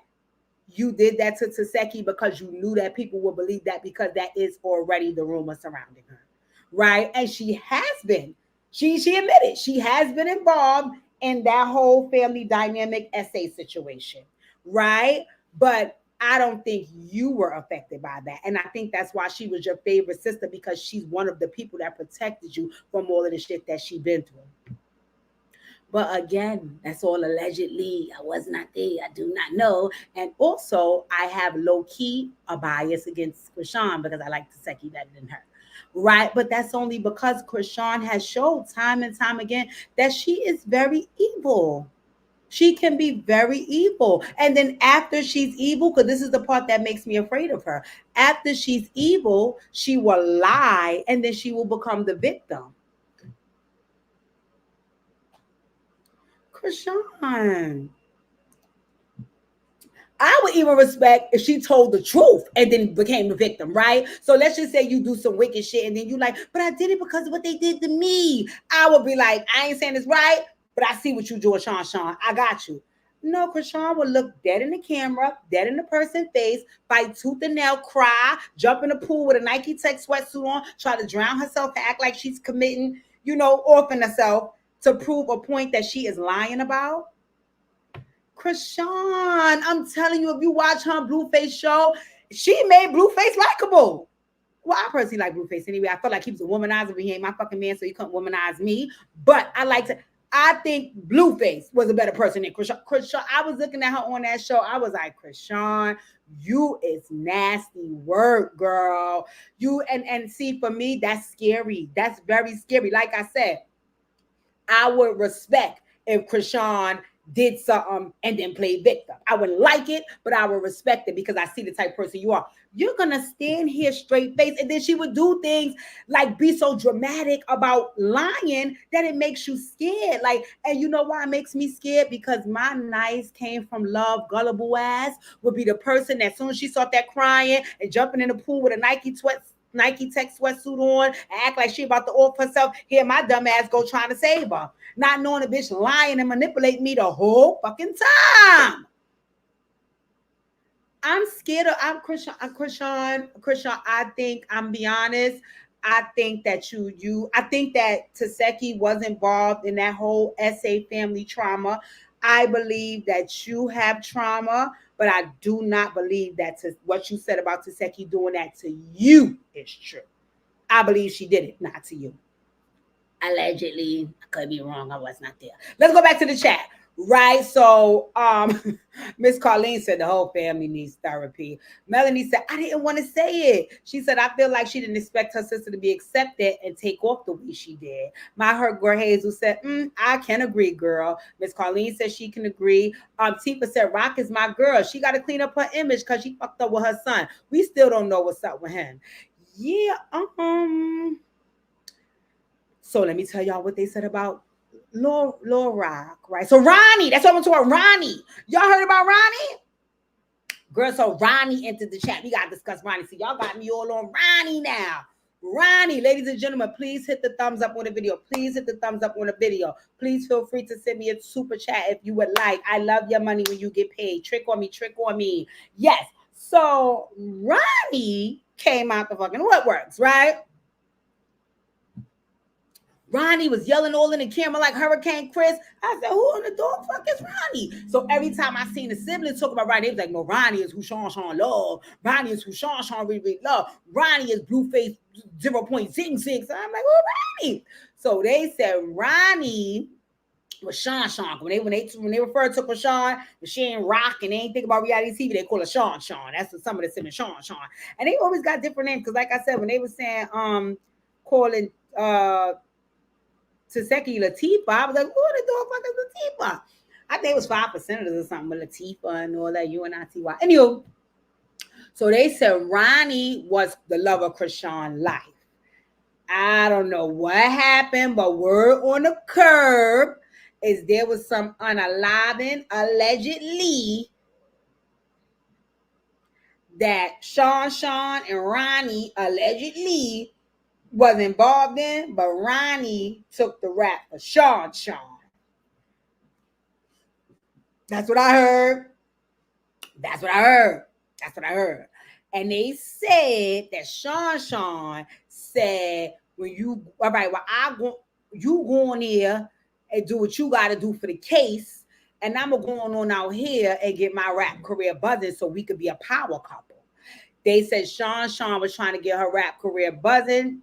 you did that to Tehseki because you knew that people would believe that because that is already the rumor surrounding her, right? And she has been. She admitted she has been involved in that whole family dynamic SA situation, right? But I don't think you were affected by that. And I think that's why she was your favorite sister, because she's one of the people that protected you from all of the shit that she's been through. But again, that's all allegedly. I was not there. I do not know. And also, I have low-key a bias against Chrisean because I like Tehseki better than her. Right? But that's only because Chrisean has showed time and time again that she is very evil. She can be very evil. And then after she's evil, because this is the part that makes me afraid of her. After she's evil, she will lie and then she will become the victim. Chrisean, I would even respect if she told the truth and then became the victim, right? So let's just say you do some wicked shit and then you like, but I did it because of what they did to me. I would be like, I ain't saying this right, but I see what you doing, Sean. I got you. No, Chrisean would look dead in the camera, dead in the person's face, fight tooth and nail, cry, jump in the pool with a Nike Tech sweatsuit on, try to drown herself and act like she's committing, offing herself to prove a point that she is lying about. Chrisean, I'm telling you, if you watch her Blueface show, she made Blueface likable. Well, I personally like Blueface anyway. I felt like he was a womanizer, but he ain't my fucking man, so he couldn't womanize me. But I think Blueface was a better person than Chrisean. I was looking at her on that show. I was like, Chrisean, you is nasty work, girl. You and see, for me, that's scary. That's very scary. Like I said, I would respect if Chrisean did something and then played victim. I wouldn't like it, but I would respect it because I see the type of person you are. You're going to stand here straight face, and then she would do things like be so dramatic about lying that it makes you scared. And you know why it makes me scared? Because my nice came from love, gullible ass would be the person that as soon as she saw that crying and jumping in the pool with a Nike Tech sweatsuit on and act like she about to off herself. Here, my dumb ass go trying to save her. Not knowing the bitch lying and manipulating me the whole fucking time. I'm scared of Chrisean. I think, I'm be honest, I think that I think that Tehseki was involved in that whole SA family trauma. I believe that you have trauma, but I do not believe that what you said about Tehseki doing that to you is true. I believe she did it, not to you. Allegedly, I could be wrong. I was not there. Let's go back to the chat. Right. So Miss Colleen said the whole family needs therapy. Melanie said, I didn't want to say it. She said, I feel like she didn't expect her sister to be accepted and take off the way she did. My hurt girl Hazel said, I can agree, girl. Miss Colleen said she can agree. Tifa said, Rock is my girl. She got to clean up her image because she fucked up with her son. We still don't know what's up with him. Yeah. So let me tell y'all what they said about Lil Rock, right? So Ronny, that's what I'm talking about. Ronny. Y'all heard about Ronny? Girl, so Ronny entered the chat. We got to discuss Ronny. So y'all got me all on Ronny now. Ronny, ladies and gentlemen, please hit the thumbs up on the video. Please hit the thumbs up on the video. Please feel free to send me a super chat if you would like. I love your money when you get paid. Trick on me, trick on me. Yes. So Ronny came out the fucking woodworks, right? Ronny was yelling all in the camera like Hurricane Chris. I said, who on the dog fuck is Ronny? So every time I seen the siblings talk about Ronny, they was like, no, Ronny is who Sean love. Ronny is who Sean really love. Ronny is Blueface 0.66. I'm like, who Ronny? So they said Ronny was Sean. When they refer to Chrisean, when she ain't rock and they ain't think about reality TV, they call her Sean. That's what some of the siblings, Sean. And they always got different names. Because like I said, when they were saying calling Tehseki Latifah, I was like, who the dog fuck is Latifah? I think it was 5% or something with Latifah and all that, UNITY. Anywho, so they said Ronny was the love of Chrisean life. I don't know what happened, but word on the curb is there was some unaliving, allegedly, that Sean and Ronny allegedly was involved in, but Ronny took the rap for Sean. That's what I heard. And they said that Sean said, when you, all right, well, you go on here and do what you got to do for the case, and I'm going to go on out here and get my rap career buzzing so we could be a power couple. They said Sean was trying to get her rap career buzzing,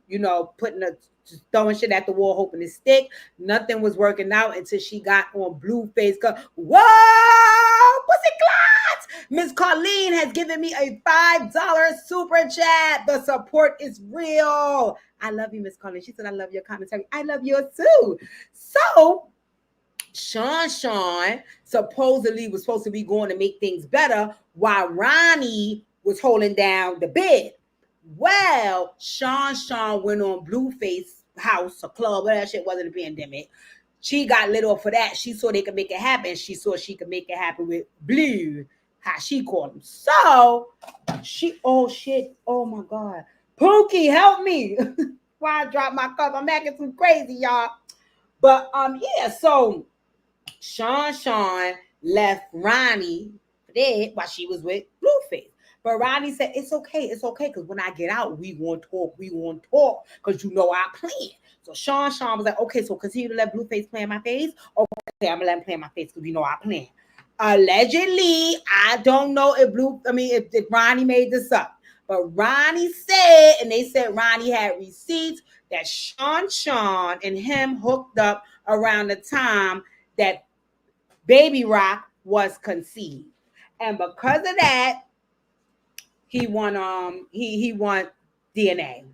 throwing shit at the wall, hoping to stick. Nothing was working out until she got on Blueface. Whoa, pussy clots! Miss Colleen has given me a $5 super chat. The support is real. I love you, Miss Colleen. She said, I love your commentary. I love yours too. So Sean supposedly was supposed to be going to make things better while Ronny was holding down the bid. Well, Sean went on Blueface house, a club, whatever that shit wasn't a pandemic. She got lit off for that. She saw they could make it happen. She saw she could make it happen with Blue, how she called him. So oh shit, oh my God. Pookie, help me. Why I dropped my cup? I'm acting too crazy, y'all. But yeah, so Sean left Ronny dead while she was with Blueface. But Ronny said, it's okay, because when I get out, we won't talk, because you know I plan. So Sean was like, okay, so continue to let Blueface play in my face? Okay, I'm going to let him play in my face because we know I plan. Allegedly, I don't know if Ronny made this up, but Ronny said, and they said Ronny had receipts that Sean and him hooked up around the time that Baby Rock was conceived. And because of that, he won he won DNA.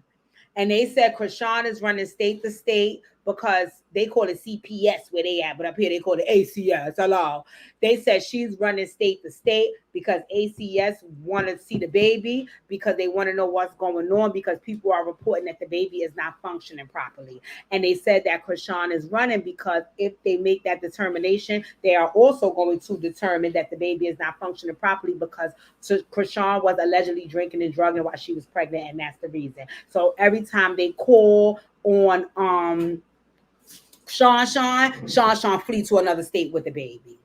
And they said Chrisean is running state to state because they call it CPS where they at, but up here they call it ACS. Hello. They said she's running state to state because ACS want to see the baby, because they want to know what's going on, because people are reporting that the baby is not functioning properly. And they said that Chrisean is running because if they make that determination, they are also going to determine that the baby is not functioning properly because Chrisean was allegedly drinking and drugging while she was pregnant, and that's the reason. So every time they call on Sean flee to another state with the baby.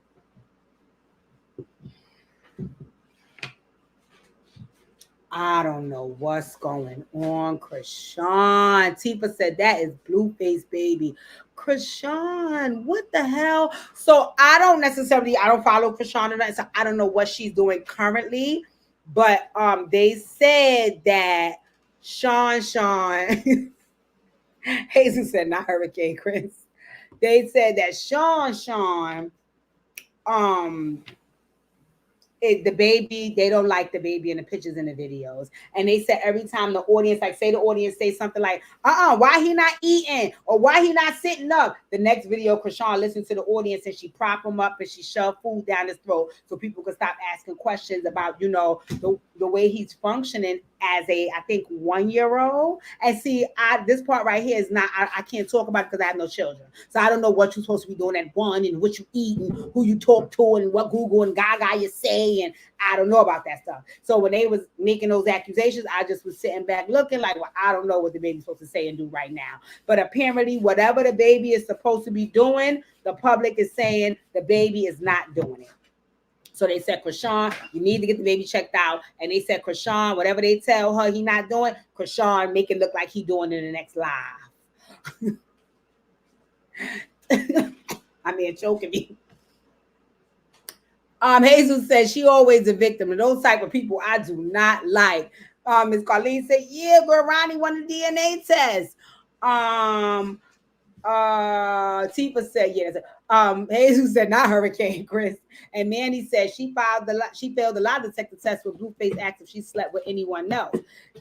I don't know what's going on, Chrisean. Tifa said that is Blueface baby. Chrisean, what the hell? So I don't follow Chrisean tonight, so I don't know what she's doing currently. But they said that Sean Jesus said not Hurricane Chris. They said that Sean the baby, they don't like the baby in the pictures and the videos. And they said every time the audience, like say the audience say something like, why he not eating? Or why he not sitting up? The next video, Chrisean listened to the audience and she prop him up and she shoved food down his throat so people could stop asking questions about, the way he's functioning as I think 1-year-old. And see, this part right here is not, I can't talk about it because I have no children. So I don't know what you're supposed to be doing at 1 and what you eat and who you talk to and what Google and Gaga you say. And I don't know about that stuff. So when they was making those accusations, I just was sitting back looking like, well, I don't know what the baby's supposed to say and do right now. But apparently whatever the baby is supposed to be doing, the public is saying the baby is not doing it. So they said, Chrisean, you need to get the baby checked out. And they said, Chrisean, whatever they tell her he not doing, Chrisean make it look like he doing it in the next live. I mean, choking me. Jesus said she always a victim. And those type of people I do not like. Ms. Carlene said, yeah, girl, Ronnie won the DNA test. Tifa said, yes. Jesus said, not Hurricane Chris. And Manny said she failed the lie detector test with Blueface asked if she slept with anyone else.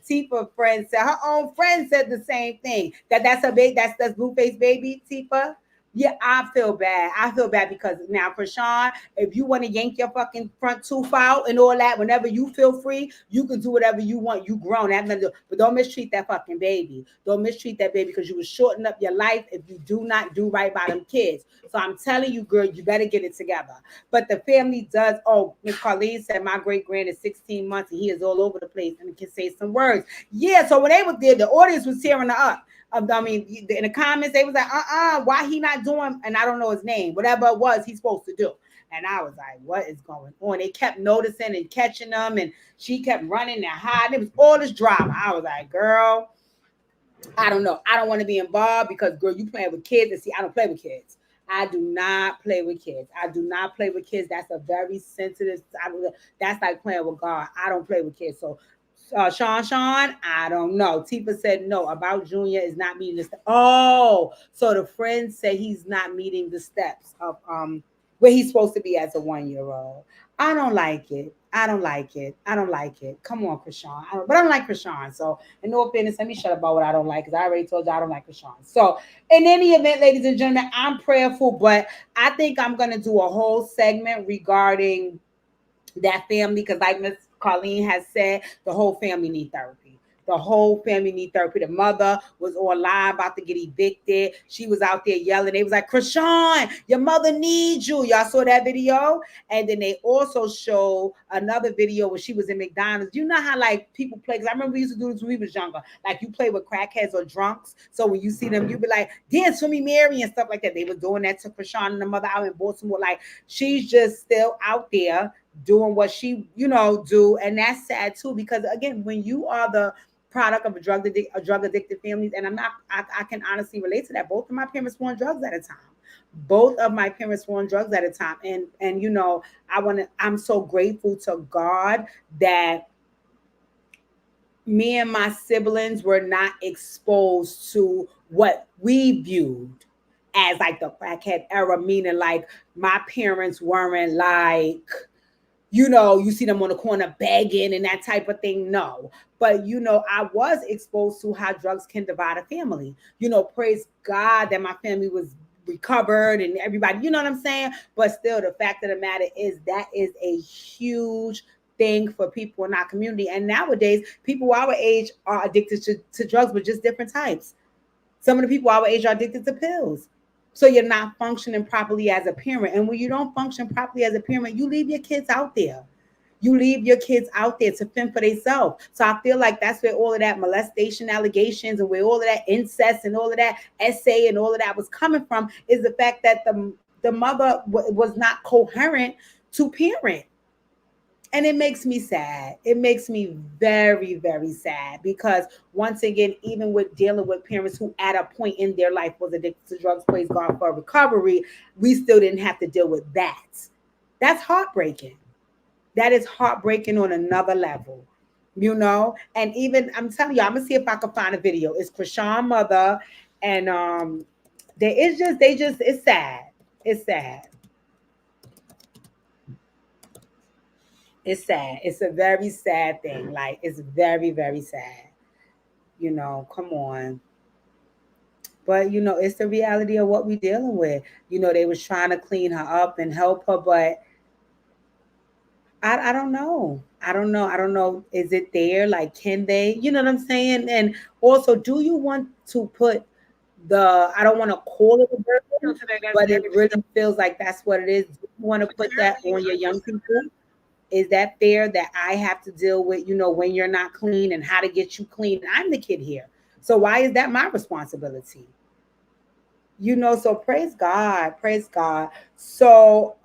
Tifa friend said her own friend said the same thing. That's her baby, that's Blueface baby, Tifa. Yeah, I feel bad. I feel bad because now, Chrisean, if you want to yank your fucking front tooth out and all that, whenever you feel free, you can do whatever you want. You grown. But don't mistreat that fucking baby. Don't mistreat that baby because you will shorten up your life if you do not do right by them kids. So I'm telling you, girl, you better get it together. But the family does. Oh, Miss Carlene said my great-grand is 16 months and he is all over the place and can say some words. Yeah, so when they were there, the audience was tearing her up. I mean, in the comments, they was like, why he not doing, and I don't know his name, whatever it was he's supposed to do. And I was like, what is going on? They kept noticing and catching them, and she kept running and hiding. It was all this drama. I was like, girl, I don't know. I don't want to be involved because, girl, you playing with kids. And see, I don't play with kids. I do not play with kids. I do not play with kids. That's a very sensitive, that's like playing with God. I don't play with kids. So, Sean, I don't know. Tifa said no about Junior is not meeting the steps. Oh, so the friend said he's not meeting the steps of where he's supposed to be as a 1-year-old. I don't like it. I don't like it. Come on, Chrisean. But I don't like Chrisean. So, in no fairness, let me shut up about what I don't like because I already told you I don't like Chrisean. So, in any event, ladies and gentlemen, I'm prayerful, but I think I'm going to do a whole segment regarding that family because, like Miss Carlene has said, the whole family need therapy. The whole family need therapy. The mother was online about to get evicted. She was out there yelling. They was like, Chrisean, your mother needs you. Y'all saw that video? And then they also showed another video where she was in McDonald's. You know how like people play? Because I remember we used to do this when we was younger. Like you play with crackheads or drunks. So when you see them, you be like, dance for me, Mary, and stuff like that. They were doing that to Chrisean and the mother out in Baltimore. Like she's just still out there doing what she, do. And that's sad too, because again, when you are the product of a drug addicted families, and I can honestly relate to that. Both of my parents were on drugs at a time. And I'm so grateful to God that me and my siblings were not exposed to what we viewed as like the crackhead era, meaning like my parents weren't like, you see them on the corner begging and that type of thing. No. But, I was exposed to how drugs can divide a family. Praise God that my family was recovered and everybody, you know what I'm saying? But still, the fact of the matter is that is a huge thing for people in our community. And nowadays, people our age are addicted to drugs, but just different types. Some of the people our age are addicted to pills. So you're not functioning properly as a parent. And when you don't function properly as a parent, you leave your kids out there. You leave your kids out there to fend for themselves. So I feel like that's where all of that molestation allegations and where all of that incest and all of that essay and all of that was coming from is the fact that the mother was not coherent to parent. And it makes me sad. It makes me very, very sad because once again, even with dealing with parents who at a point in their life was addicted to drugs, praise God for recovery, we still didn't have to deal with that. That's heartbreaking. That is heartbreaking on another level, you know. And even I'm telling you, I'm gonna see if I can find a video. It's Chrisean mother, and there is just they just it's sad. It's sad. It's sad. It's a very sad thing. Like it's very, very sad. You know, come on. But you know, it's the reality of what we dealing with. You know, they was trying to clean her up and help her, but I don't know. I don't know. I don't know. Is it there? Like, can they? You know what I'm saying? And also, do you want to put the? I don't want to call it a burden, but it really feels like that's what it is. Do you want to put that on your young people? Is that fair that I have to deal with, you know, when you're not clean and how to get you clean? I'm the kid here. So why is that my responsibility? You know, so praise God. Praise God. So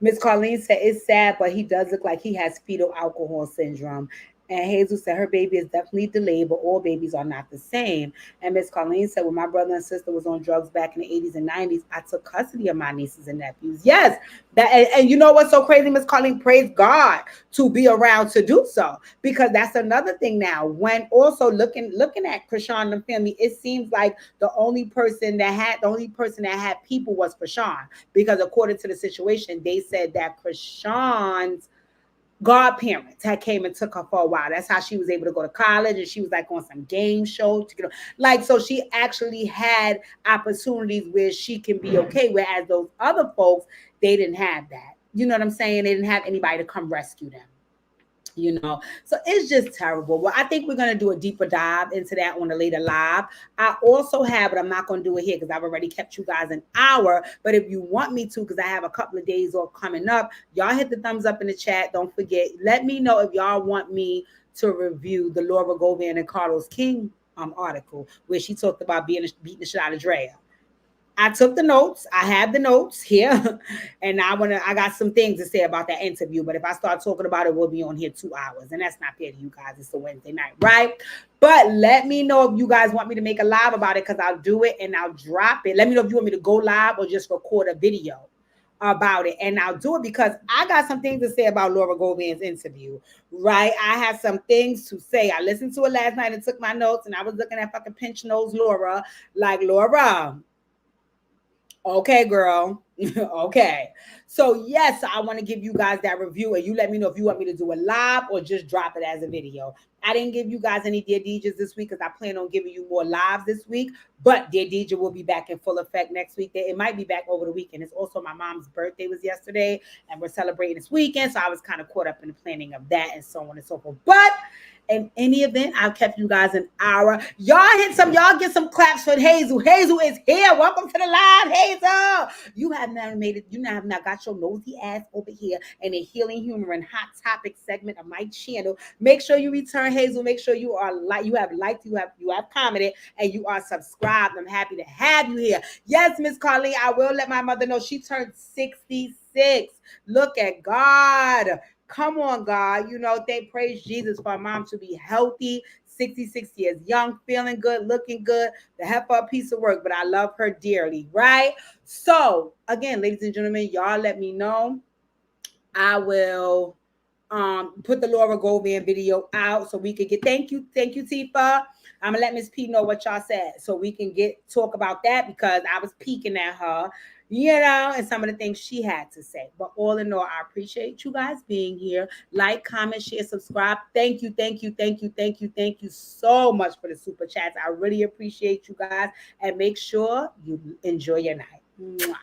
Miss Colleen said it's sad, but he does look like he has fetal alcohol syndrome. And Hazel said her baby is definitely delayed, but all babies are not the same. And Miss Colleen said when my brother and sister was on drugs back in the 80s and 90s, I took custody of my nieces and nephews. Yes, that and you know what's so crazy, Miss Colleen? Praise God to be around to do so, because that's another thing now. When also looking at Chrisean and the family, it seems like the only person that had people was Chrisean, because according to the situation, they said that Chrisean's godparents had came and took her for a while. That's how she was able to go to college, and she was like on some game show to get like, so she actually had opportunities where she can be okay, whereas those other folks, they didn't have that. You know what I'm saying? They didn't have anybody to come rescue them. You know, so it's just terrible. Well, I think we're going to do a deeper dive into that on a later live. I also have, but I'm not going to do it here because I've already kept you guys an hour. But if you want me to, because I have a couple of days off coming up, y'all hit the thumbs up in the chat. Don't forget, let me know if y'all want me to review the Laura Govan and Carlos King article where she talked about beating the shit out of Drea. I took the notes. I have the notes here, and I got some things to say about that interview. But if I start talking about it, we'll be on here 2 hours, and that's not fair to you guys. It's a Wednesday night, right? But let me know if you guys want me to make a live about it, because I'll do it and I'll drop it. Let me know if you want me to go live or just record a video about it, and I'll do it because I got some things to say about Laura Govan's interview, right? I have some things to say. I listened to it last night and took my notes, and I was looking at fucking pinch nose Laura, like, Laura. Okay, girl. Okay. So yes, I want to give you guys that review, and you let me know if you want me to do a live or just drop it as a video. I didn't give you guys any Dear DJs this week because I plan on giving you more lives this week, but Dear DJ will be back in full effect next week. It might be back over the weekend. It's also my mom's birthday was yesterday, and we're celebrating this weekend, so I was kind of caught up in the planning of that and so on and so forth. But in any event, I've kept you guys an hour. Y'all get some claps for Hazel. Hazel is here. Welcome to the live, Hazel. You have now made it. You have now got your nosy ass over here in a healing humor and hot topic segment of my channel. Make sure you return, Hazel. Make sure you are you have liked, you have commented, and you are subscribed. I'm happy to have you here. Yes, Miss Carly, I will let my mother know she turned 66. Look at God. Come on, God. You know, they praise Jesus for our mom to be healthy, 66 years young, feeling good, looking good, the heifer piece of work, but I love her dearly, right? So, again, ladies and gentlemen, y'all let me know. I will put the Laura Govan video out so we can get, thank you, Tifa. I'm gonna let Miss P know what y'all said so we can talk about that, because I was peeking at her, you know, and some of the things she had to say. But all in all, I appreciate you guys being here. Like, comment, share, subscribe. Thank you so much for the super chats. I really appreciate you guys, and make sure you enjoy your night. Mwah.